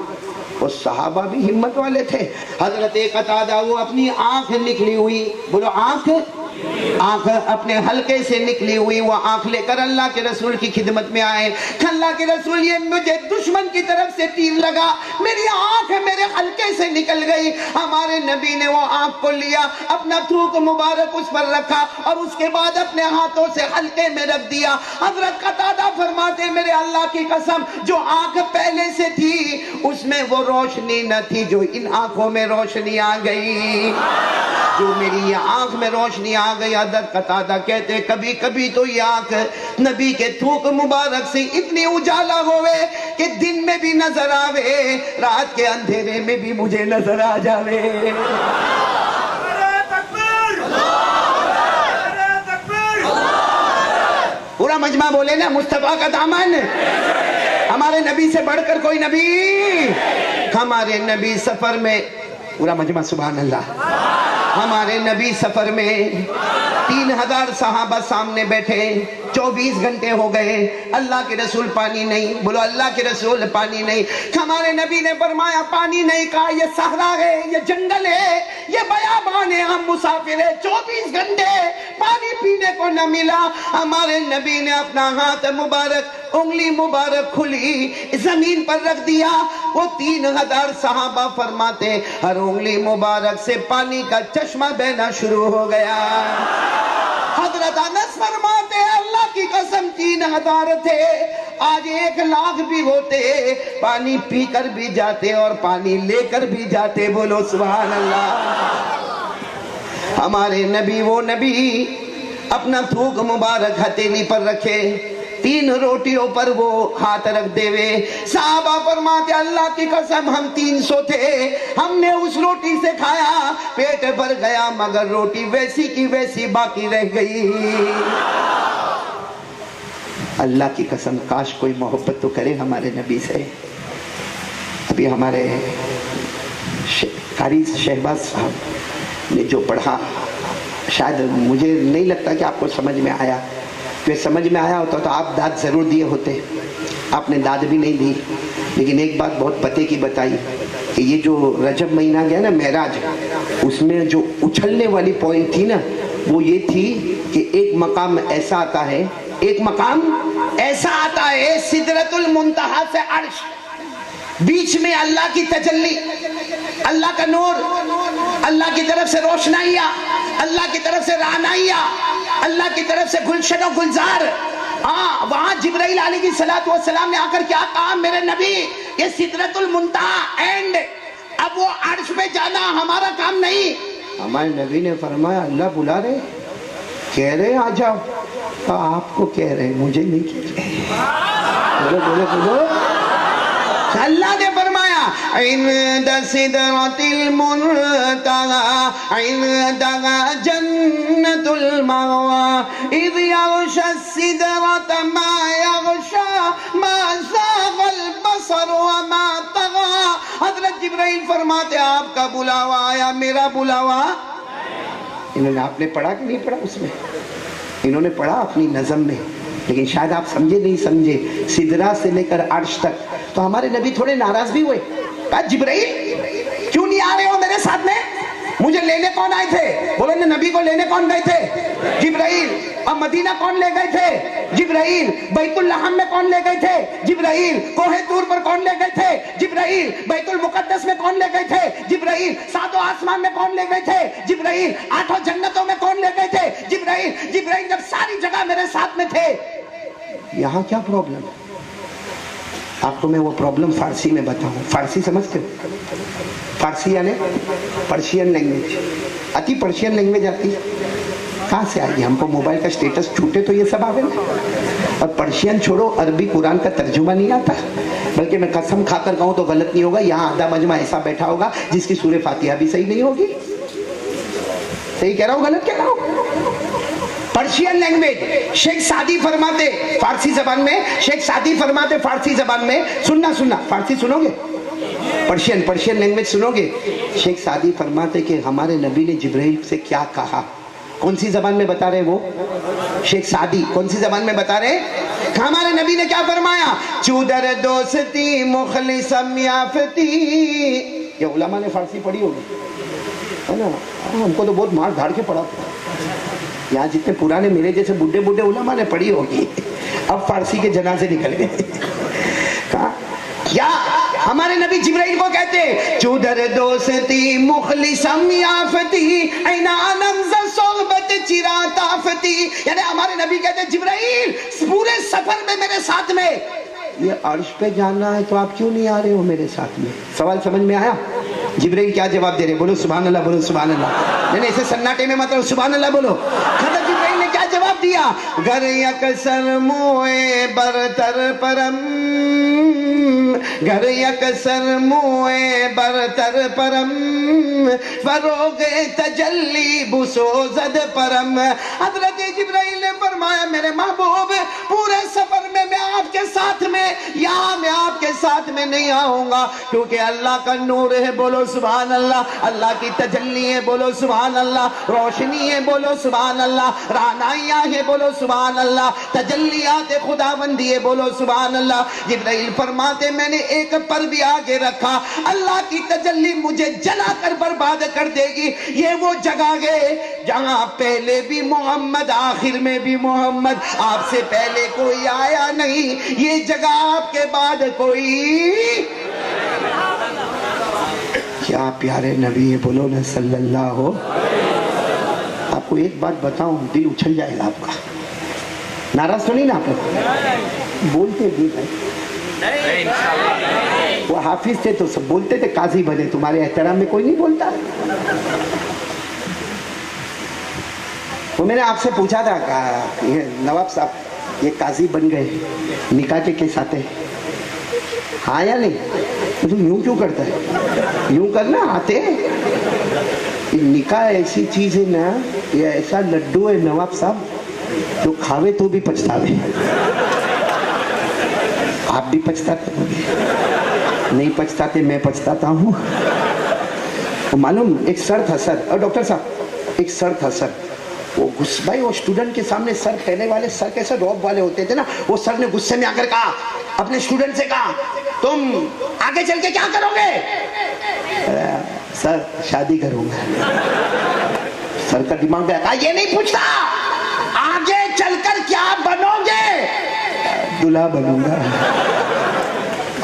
وہ صحابہ بھی ہمت والے تھے. حضرت قتادہ وہ اپنی آنکھ نکلی ہوئی، بولو آنکھ اپنے حلقے سے نکلی ہوئی وہ آنکھ لے کر اللہ کے رسول کی خدمت میں آئے. اللہ کے رسول یہ مجھے دشمن کی طرف سے تیر لگا، میری آنکھ میرے حلقے سے نکل گئی. ہمارے نبی نے وہ آنکھ کو لیا، اپنا تھوک مبارک اس پر رکھا اور اس کے بعد اپنے ہاتھوں سے حلقے میں رکھ دیا. حضرت قتادہ فرماتے میرے اللہ کی قسم جو آنکھ پہلے سے تھی اس میں وہ روشنی نہ تھی جو ان آنکھوں میں روشنی آ گئی، جو میری یہ آنکھ میں روشنی آ گئی. حضرت قتادہ کہتے کبھی کبھی تو یہ آنکھ نبی کے تھوک مبارک سے اتنی اجالا ہوئے کہ دن میں بھی نظر آوے، رات کے اندھیرے میں بھی مجھے نظر آ جاوے. پورا مجمع بولے نا مصطفیٰ کا دامن، ہمارے نبی سے بڑھ کر کوئی نبی. ہمارے نبی سفر میں، پورا مجمع سبحان اللہ، ہمارے نبی سفر میں 3000 صحابہ سامنے بیٹھے، 24 گھنٹے ہو گئے، اللہ کے رسول پانی نہیں، بولو اللہ کے رسول پانی نہیں. ہمارے نبی نے فرمایا پانی نہیں، کہا یہ صحرا ہے، یہ جنگل ہے، یہ بیابان ہے، ہم مسافر ہیں. 24 گھنٹے پانی پینے کو نہ ملا. ہمارے نبی نے اپنا ہاتھ مبارک انگلی مبارک کھلی زمین پر رکھ دیا. وہ 3000 صحابہ فرماتے ہر انگلی مبارک سے پانی کا چشمہ بہنا شروع ہو گیا. حضرت انس فرماتے اللہ کی قسم 3000 تھے، آج 1,00,000 بھی ہوتے پانی پی کر بھی جاتے اور پانی لے کر بھی جاتے. بولو سبحان اللہ. ہمارے نبی وہ نبی اپنا تھوک مبارک ہتھیلی پر رکھے، 3 روٹیوں پر وہ ہاتھ رکھ دے وے. صحابہ فرماتے اللہ کی قسم ہم 300 تھے، ہم نے اس روٹی سے کھایا، پیٹ بھر گیا مگر روٹی ویسی کی ویسی باقی رہ گئی. اللہ کی قسم کاش کوئی محبت تو کرے ہمارے نبی سے. ابھی ہمارے قاری شہباز صاحب نے جو پڑھا شاید مجھے نہیں لگتا کہ آپ کو سمجھ میں آیا، کہ سمجھ میں آیا ہوتا تو آپ داد ضرور دیے ہوتے. آپ نے داد بھی نہیں دی، لیکن ایک بات بہت پتے کی بتائی کہ یہ جو رجب مہینہ گیا نا معراج، اس میں جو اچھلنے والی پوائنٹ تھی نا وہ یہ تھی کہ ایک مقام ایسا آتا ہے، ایک مقام ایسا آتا ہے سدرۃ المنتہا سے عرش، بیچ میں اللہ کی تجلی، اللہ کا نور، اللہ کی طرف سے روشنائیاں، اللہ کی طرف سے رعنائیاں، اللہ کی طرف سے گلشن و گلزار. وہاں جبرائیل علیہ السلام نے آ کر کیا کہا میرے نبی یہ سدرۃ المنتہا اینڈ اب وہ عرش پہ جانا ہمارا کام نہیں، ہمارے نبی نے فرمایا اللہ بلا رہے، کہہ رہے آ جاؤ، آپ کو کہہ رہے مجھے نہیں کہہ رہے، بولو بولو بولو۔ اللہ نے فرمایا عند سدرۃ المنتہی عندها جنۃ المأوی اذ یغشی السدرۃ ما یغشی ما زاغ البصر وما طغی۔ حضرت جبرائیل فرماتے آپ کا بلاوا آیا، میرا بلاوا۔ انہوں نے آپ نے پڑھا کہ نہیں پڑھا اس میں؟ انہوں نے پڑھا اپنی نظم میں، لیکن شاید آپ سمجھے نہیں سمجھے۔ سدرہ سے لے کر عرش تک تو ہمارے نبی تھوڑے ناراض بھی ہوئے، کہا جبرائیل کیوں نہیں آ رہے ہو میرے ساتھ میں؟ مجھے لینے کون آئے تھے؟ بولو نا، نبی کو لینے کون گئے تھے؟ جبرائیل۔ اور مدینہ کون لے گئے تھے؟ جبرائیل۔ بیت الحرام میں کون لے گئے تھے؟ جبرائیل۔ کوہ طور پر کون لے گئے تھے؟ جبرائیل۔ بیت المقدس میں کون لے گئے تھے؟ جبرائیل۔ ساتوں آسمان میں کون لے گئے تھے؟ جبرائیل۔ آٹھوں جنتوں میں کون لے گئے تھے؟ جبرائیل۔ جبرائیل جب ساری جگہ میرے ساتھ میں تھے، یہاں کیا پرابلم؟ آپ کو میں وہ پرابلم فارسی میں بتاؤں۔ فارسی سمجھتے ہو؟ فارسی یعنی پرشین لینگویج آتی، پرشین لینگویج آتی، کہاں سے آئی؟ ہم کو موبائل کا سٹیٹس چھوٹے تو یہ سب آگے نا۔ اور پرشین چھوڑو، عربی قرآن کا ترجمہ نہیں آتا، بلکہ میں قسم کھا کر کہوں تو غلط نہیں ہوگا، یہاں آدھا مجمع ایسا بیٹھا ہوگا جس کی سورہ فاتحہ بھی صحیح نہیں ہوگی۔ صحیح کہہ رہا ہوں غلط کہہ رہا ہوں؟ پرشین لینگویج شیخ سعدی فرماتے فارسی زبان میں، شیخ سعدی فرماتے فارسی زبان میں، سننا فارسی سنو گے؟ پرشین لینگویج سنو گے؟ شیخ سعدی فرماتے کہ ہمارے نبی نے جبرائیل سے کیا کہا، کون سی زبان میں بتا رہے وہ؟ شیخ سعدی کون سی زبان میں بتا رہے؟ ہمارے نبی نے کیا فرمایا؟ چودر دوستی مخلصم یافتی۔ یہ علماء نے فارسی پڑھی ہوگی ہے نا، ہم کو تو بہت مار دھاڑ کے پڑھا، یہاں جتنے پرانے میرے جیسے بڈھے علماء نے پڑھی ہوگی، اب فارسی کے جنازے نکل گئے۔ کیا ہمارے نبی جبرائیل کو کہتے چودر دوستی مخلصم یافتی این آنمز صحبت چرات آفتی، یعنی ہمارے نبی کہتے جبرائیل پورے سفر میں میرے ساتھ میں، یہ عرش پہ جانا ہے تو آپ کیوں نہیں آ رہے ہو میرے ساتھ میں؟ سوال سمجھ میں آیا؟ جبرائیل کیا جواب دے رہے؟ بولو سبحان اللہ، بولو سبحان اللہ، نہیں ایسے سناٹے میں مطلب سبحان اللہ بولو۔ حضرت جبرائیل نے کیا جواب دیا؟ گر یکسر موئے برتر پرم، گر یکسر موئے برتر پرم، فروغ تجلی بسوزد پرم۔ حضرت جبرائیل نے فرمایا میرے محبوب پورے سفر میں آپ کے ساتھ میں، یہاں میں آپ کے ساتھ میں نہیں آؤں گا، کیونکہ اللہ کا نور ہے، بولو سبحان اللہ، اللہ کی تجلی ہے، بولو سبحان اللہ، روشنی ہے، بولو سبحان اللہ، رعنائیاں ہے، بولو سبحان اللہ، تجلیات خداوندی ہے، بولو سبحان اللہ۔ جبرائیل فرماتے میں نے ایک پر بھی آگے رکھا، اللہ کی تجلی مجھے جلا کر برباد کر دے گی۔ یہ وہ جگہ ہے جہاں پہلے بھی محمد، آخر میں بھی محمد، آپ سے پہلے کوئی آیا نہیں، یہ جگہ آپ کے بعد کوئی۔ کیا پیارے نبی ہے، بولو نا صلی اللہ ہو۔ آپ کو ایک بات بتاؤں، دل اچھل جائے گا آپ کا، ناراض تو نہیں نا آپ؟ بولتے بھی بھائی، وہ حافظ تھے تو سب بولتے تھے قاضی بنے، تمہارے احترام میں کوئی نہیں بولتا۔ وہ میں نے آپ سے پوچھا تھا کہ نواب صاحب یہ قاضی بن گئے، نکاح کے کیس آتے ہاں یا نہیں؟ تو یوں کیوں کرتا ہے؟ یوں کرنا آتے ہیں۔ نکاح ایسی چیز ہے نا، یہ ایسا لڈو ہے نواب صاحب جو کھاوے تو بھی پچھتاوے۔ آپ بھی پچھتاتے ہوں گے، نہیں پچھتاتے میں پچھتاتا ہوں۔ معلوم ایک سر تھا سر، اور ڈاکٹر صاحب ایک سر تھا سر، وہ بھائی وہ اسٹوڈنٹ کے سامنے سر پہلے والے سر کیسے روب والے ہوتے تھے نا، وہ سر نے غصے میں آ کر کہا اپنے اسٹوڈنٹ سے، کہا تم آگے چل کے کیا کرو گے؟ سر شادی کروں گا۔ سر کا دماغ میں کہا یہ نہیں پوچھتا آگے چل کر کیا بنو گے؟ دلہا بنوں گا۔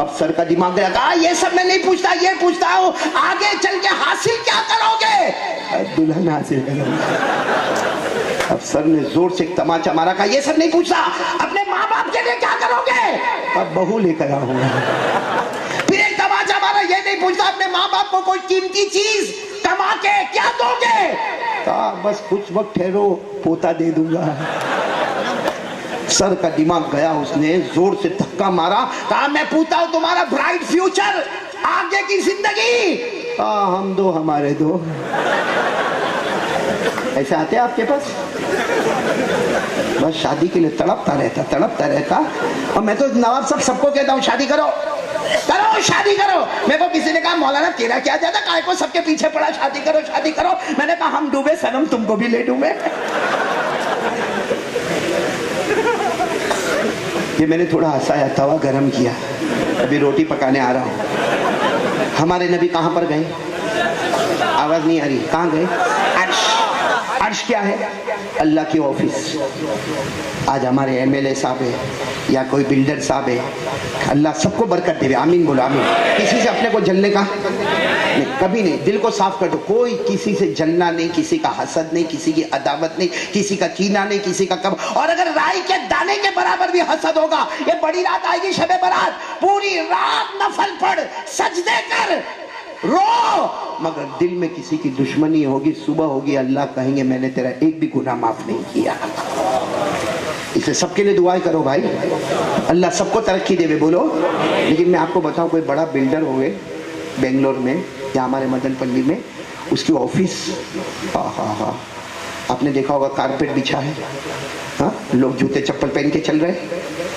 اب سر کا دماغ میں کہا یہ سب میں نہیں پوچھتا، یہ پوچھتا ہوں آگے چل کے حاصل کیا کرو گے؟ دلہن حاصل کروں گا۔ اب سر نے زور سے ایک تماچا مارا، کہا یہ سب نہیں پوچھتا اپنے ماں باپ کے لیے کیا کرو گے؟ اب بہو لے کر آؤں گا۔ پھر ایک تماچا مارا، یہ نہیں پوچھتا اپنے ماں باپ کو کوئی قیمتی چیز کما کے کیا دو گے؟ کہا بس کچھ وقت ٹھہرو، پوتا دے دوں گا۔ سر کا دماغ گیا، اس نے زور سے دھکا مارا، کہا میں پوتا ہوں تمہارا برائٹ فیوچر، آگے کی زندگی۔ ہم دو ہمارے دو۔ ایسے آتے ہیں آپ کے پاس؟ بس شادی کے لیے تڑپتا رہتا۔ اور میں تو نواب صاحب سب کو کہتا ہوں شادی کرو شادی کرو۔ میرے کو کسی نے کہا مولانا تیرا کیا جاتا، کائے کو سب کے پیچھے پڑا شادی کرو۔ میں نے کہا ہم ڈوبے صنم تم کو بھی لے ڈوبے۔ یہ میں نے تھوڑا ہنسایا، توا گرم کیا، ابھی روٹی پکانے آ رہا ہوں۔ ہمارے نبی کہاں پر گئے؟ آواز نہیں آ رہی، کہاں گئے؟ عرش کیا ہے؟ اللہ کی آفس۔ آج ہمارے ایم ایل اے صاحب ہے یا کوئی بلڈر صاحب ہے، اللہ سب کو برکت دے، آمین بولو آمین۔ کسی سے اپنے کو جلنے کا نہیں، کبھی نہیں، دل کو صاف کر دو، کوئی کسی سے جلنا نہیں، کسی کا حسد نہیں، کسی کی عداوت نہیں، کسی کا کینہ نہیں، کسی کا کب۔ اور اگر رائی کے دانے کے برابر بھی حسد ہوگا، یہ بڑی رات آئے گی شب برات، پوری رات نفل پڑھ، سجدے کر، رو، مگر دل میں کسی کی دشمنی ہوگی، صبح ہوگی اللہ کہیں گے میں نے تیرا ایک بھی گناہ معاف نہیں کیا۔ اسے سب کے لیے دعائیں کرو بھائی، اللہ سب کو ترقی دے، بولو۔ لیکن میں آپ کو بتاؤں، کوئی بڑا بلڈر ہوئے بنگلور میں یا ہمارے مدن پلی میں، اس کی آفس، آپ نے دیکھا ہوگا کارپیٹ بچھا ہے، ہاں لوگ جوتے چپل پہن کے چل رہے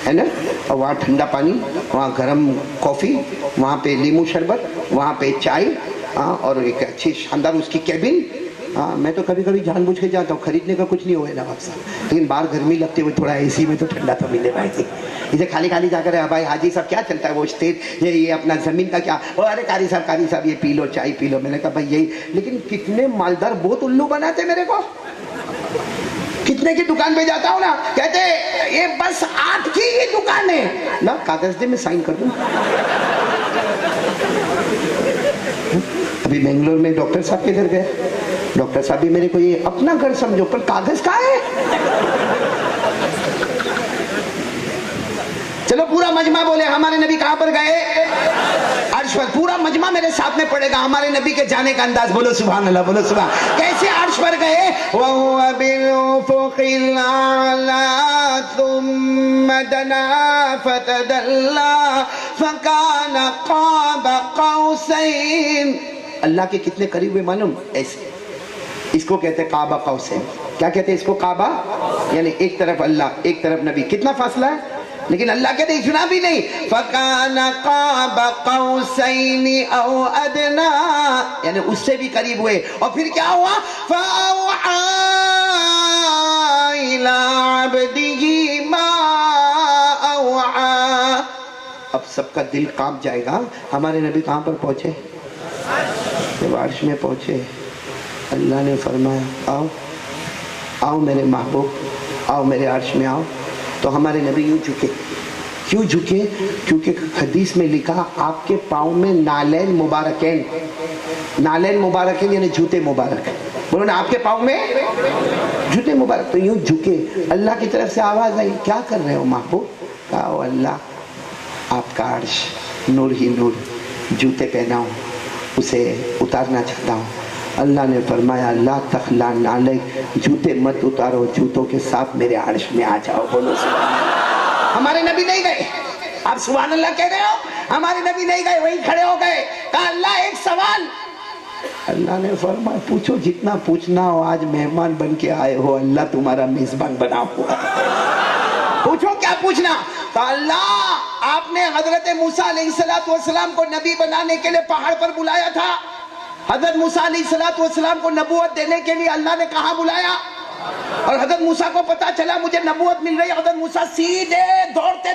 ہے نا، اور وہاں ٹھنڈا پانی، وہاں گرم کافی، وہاں پہ لیمو شربت، وہاں پہ چائے، اور ایک اچھی شاندار اس کی کیبن۔ میں تو کبھی کبھی جان بوجھ کے جاتا ہوں، خریدنے کا کچھ نہیں ہوئے نواب صاحب، لیکن باہر گرمی لگتے ہوئے تھوڑا اے سی میں تو ٹھنڈا تو ملے بھائی جی۔ اسے خالی جا کر بھائی حاجی صاحب کیا چلتا ہے وہ اسٹیٹ، یہ اپنا زمین کا کیا، ارے قاری صاحب یہ پی لو، چائے پی لو۔ میں نے کہا بھائی یہی، لیکن کتنے مالدار بہت الو بناتے میرے کو۔ کتنے کی دکان پہ جاتا ہوں نا، کہتے یہ بس 8 کی ہی دکان ہے نا، کاغذ دے میں سائن کر دوں۔ ابھی بنگلور میں ڈاکٹر صاحب کے گھر گئے، ڈاکٹر صاحب بھی میرے کو یہ اپنا گھر سمجھو پر کاغذ کہاں ہے؟ چلو پورا مجمع بولے ہمارے نبی کہاں پر گئے؟ عرش پر۔ پورا مجمع میرے ساتھ میں پڑے گا ہمارے نبی کے جانے کا انداز، بولو سبحان اللہ، بولو سبحان۔ کیسے عرش پر گئے؟ وَهُوَ بِالْأُفُقِ الْأَعْلَى ثُمَّ دَنَا فَتَدَلَّى فَكَانَ قَابَ قَوْسَيْنِ۔ اللہ کے کتنے قریب ہوئے معلوم؟ ایسے، اس کو کہتے قابہ قوسین۔ کیا کہتے ہیں اس کو؟ قابہ، یعنی ایک طرف اللہ ایک طرف نبی، کتنا فاصلہ ہے؟ لیکن اللہ کہتے اتنا بھی نہیں، فَكَانَ قَابَ قَوْسَيْنِ أَوْ أَدْنَىٰ، یعنی اس سے بھی قریب ہوئے۔ اور پھر کیا ہوا؟ فَأَوْحَىٰ إِلَىٰ عَبْدِهِ مَا أَوْحَىٰ۔ اب سب کا دل کانپ جائے گا۔ ہمارے نبی کہاں پر پہنچے؟ جب عرش میں پہنچے، اللہ نے فرمایا آؤ میرے محبوب، آؤ میرے عرش میں آؤ۔ تو ہمارے نبی یوں جھکے، کیوں جھکے؟ کیونکہ حدیث میں لکھا آپ کے پاؤں میں نالین مبارکین، نالین مبارکین یعنی جوتے مبارک، بولو نا، آپ کے پاؤں میں جوتے مبارک۔ تو یوں جھکے، اللہ کی طرف سے آواز آئی، کیا کر رہے ہو محبوب؟ کہا اللہ آپ کا عرش نور ہی نور، جوتے پہناؤں، اسے اتارنا چاہتا ہوں۔ اللہ نے فرمایا لا تخلا نعلیک، جوتے مت اتارو، جوتوں کے ساتھ میرے عرش میں آ جاؤ، بولو سبحان اللہ۔ ہمارے نبی نہیں گئے، آپ سبحان اللہ کہہ رہے ہو؟ ہمارے نبی نہیں گئے، وہیں کھڑے ہو گئے، کہا اللہ ایک سوال۔ اللہ نے فرمایا پوچھو جتنا پوچھنا ہو، آج مہمان بن کے آئے ہو، اللہ تمہارا میزبان بنا ہوا ہے، پوچھو کیا پوچھنا۔ تو اللہ آپ نے حضرت موسیٰ علیہ السلام کو نبی بنانے کے لیے پہاڑ پر بلایا تھا، حضرت موسیٰ علیہ السلام کو نبوت دینے کے لیے اللہ نے کہاں بلایا؟ اور حضرت موسیٰ کو پتا چلا مجھے نبوت مل رہی، حضرت موسیٰ سیدھے دوڑتے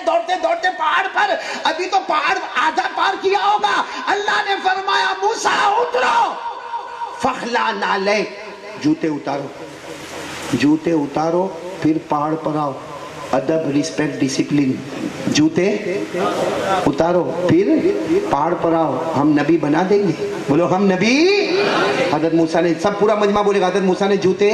پہاڑ پر، ابھی تو پہاڑ آدھا پار کیا ہوگا، اللہ نے فرمایا موسیٰ اترو، فخلا نعلیک، جوتے اتارو، پھر پہاڑ پر آؤ، ادب، رسپیکٹ، ڈسپلن، جوتے اتارو، پھر پہاڑ پر آؤ، ہم نبی بنا دیں گے، بولو ہم نبی۔ حضرت موسیٰ نے، سب پورا مجمع بولے گا، حضرت موسیٰ نے جوتے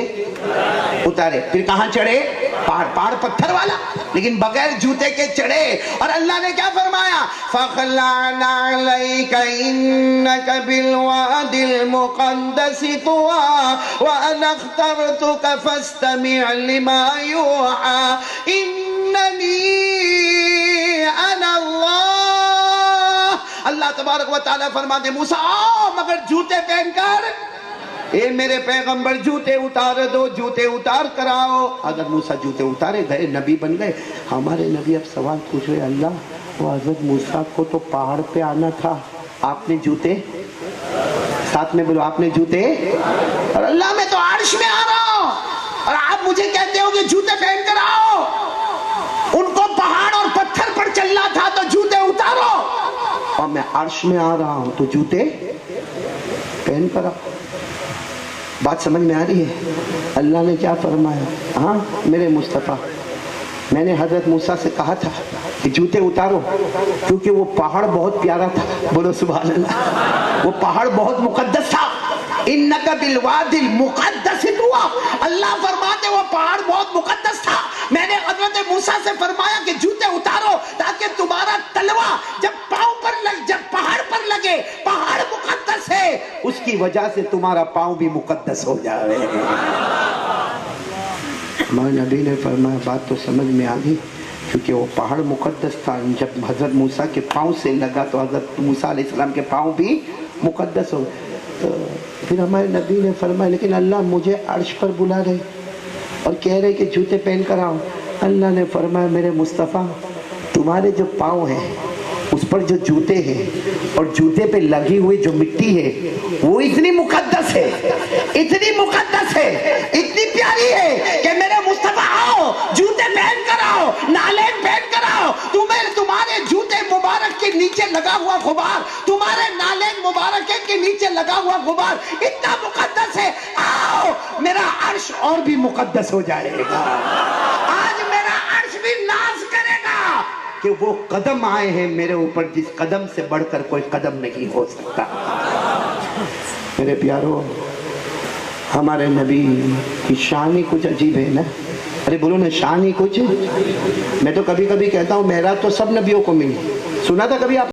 اتارے، پھر کہاں چڑھے؟ پہاڑ پتھر والا لیکن بغیر جوتے کے چڑھے. اور اللہ نے کیا فرمایا؟ فَخْلَعْنَ عَلَيْكَ إِنَّكَ بِالْوَادِ الْمُقَدَّسِ طُوًى وَأَنَا اخْتَرْتُكَ فَاسْتَمِعْ لِمَا يُوحَى إِنَّنِي أَنَا اللَّهُ. اللہ تبارک و تعالیٰ فرماتے موسیٰ آؤ مگر جوتے پہن کر. اے میرے پیغمبر جوتے اتار دو، جوتے اتار کر آؤ. حضرت موسیٰ جوتے اتارے گئے، نبی بن گئے. ہمارے نبی اب سوال پوچھ رہے اللہ وہ حضرت موسیٰ کو تو پہاڑ پہ آنا تھا، آپ نے جوتے ساتھ میں بولو آپ نے جوتے. اور اللہ میں تو عرش میں آ رہا ہوں اور آپ مجھے کہتے ہو کہ جوتے پہن کر آؤ. ان کو پہاڑ اور پتھر پر چلنا تھا تو جوتے اتارو، اور میں عرش میں آ رہا ہوں تو جوتے پہن کر آؤ. بات سمجھ میں آ رہی ہے؟ اللہ نے کیا فرمایا؟ ہاں میرے مصطفیٰ میں نے حضرت موسیٰ سے کہا تھا کہ جوتے اتارو کیونکہ وہ پہاڑ بہت پیارا تھا. بولو سبحان اللہ. وہ پہاڑ بہت مقدس تھا. انک بالوادی المقدس طویٰ. اللہ فرماتے وہ پہاڑ بہت مقدس تھا. میں نے حضرت موسیٰ سے فرمایا کہ جوتے اتارو تاکہ تمہارا تلوا جب پاؤں پر جب پہاڑ پر لگے، پہاڑ مقدس ہے اس کی وجہ سے تمہارا پاؤں بھی مقدس ہو جائے. ہمارے نبی نے فرمایا بات تو سمجھ میں آ گئی کیونکہ وہ پہاڑ مقدس تھا. جب حضرت موسیٰ کے پاؤں سے لگا تو حضرت موسیٰ علیہ السلام کے پاؤں بھی مقدس ہو. پھر ہمارے نبی نے فرمایا لیکن اللہ مجھے عرش پر بلا رہے اور کہہ رہے کہ جوتے پہن کر آؤ. اللہ نے فرمایا میرے مصطفیٰ تمہارے جو پاؤں ہیں اس پر جو جوتے ہیں اور جوتے پہ لگی ہوئی جو مٹی ہے وہ اتنی مقدس ہے، اتنی مقدس ہے، اتنی پیاری ہے کہ میرے مصطفیٰ آؤ جوتے پہن کر آؤ، نالین پہن کر آؤ. تمہارے جوتے مبارک کے نیچے لگا ہوا غبار، تمہارے نالین مبارک کے نیچے لگا ہوا غبار اتنا مقدس ہے. آؤ میرا عرش اور بھی مقدس ہو جائے گا. آج میرا عرش بھی ناز کرے گا کہ وہ قدم آئے ہیں میرے اوپر جس قدم سے بڑھ کر کوئی قدم نہیں ہو سکتا. میرے پیارو ہمارے نبی کی شان ہی کچھ عجیب ہے نا. ارے بولو نا شان ہی کچھ. میں تو کبھی کبھی کہتا ہوں معراج تو سب نبیوں کو ملی. سنا تھا کبھی آپ؟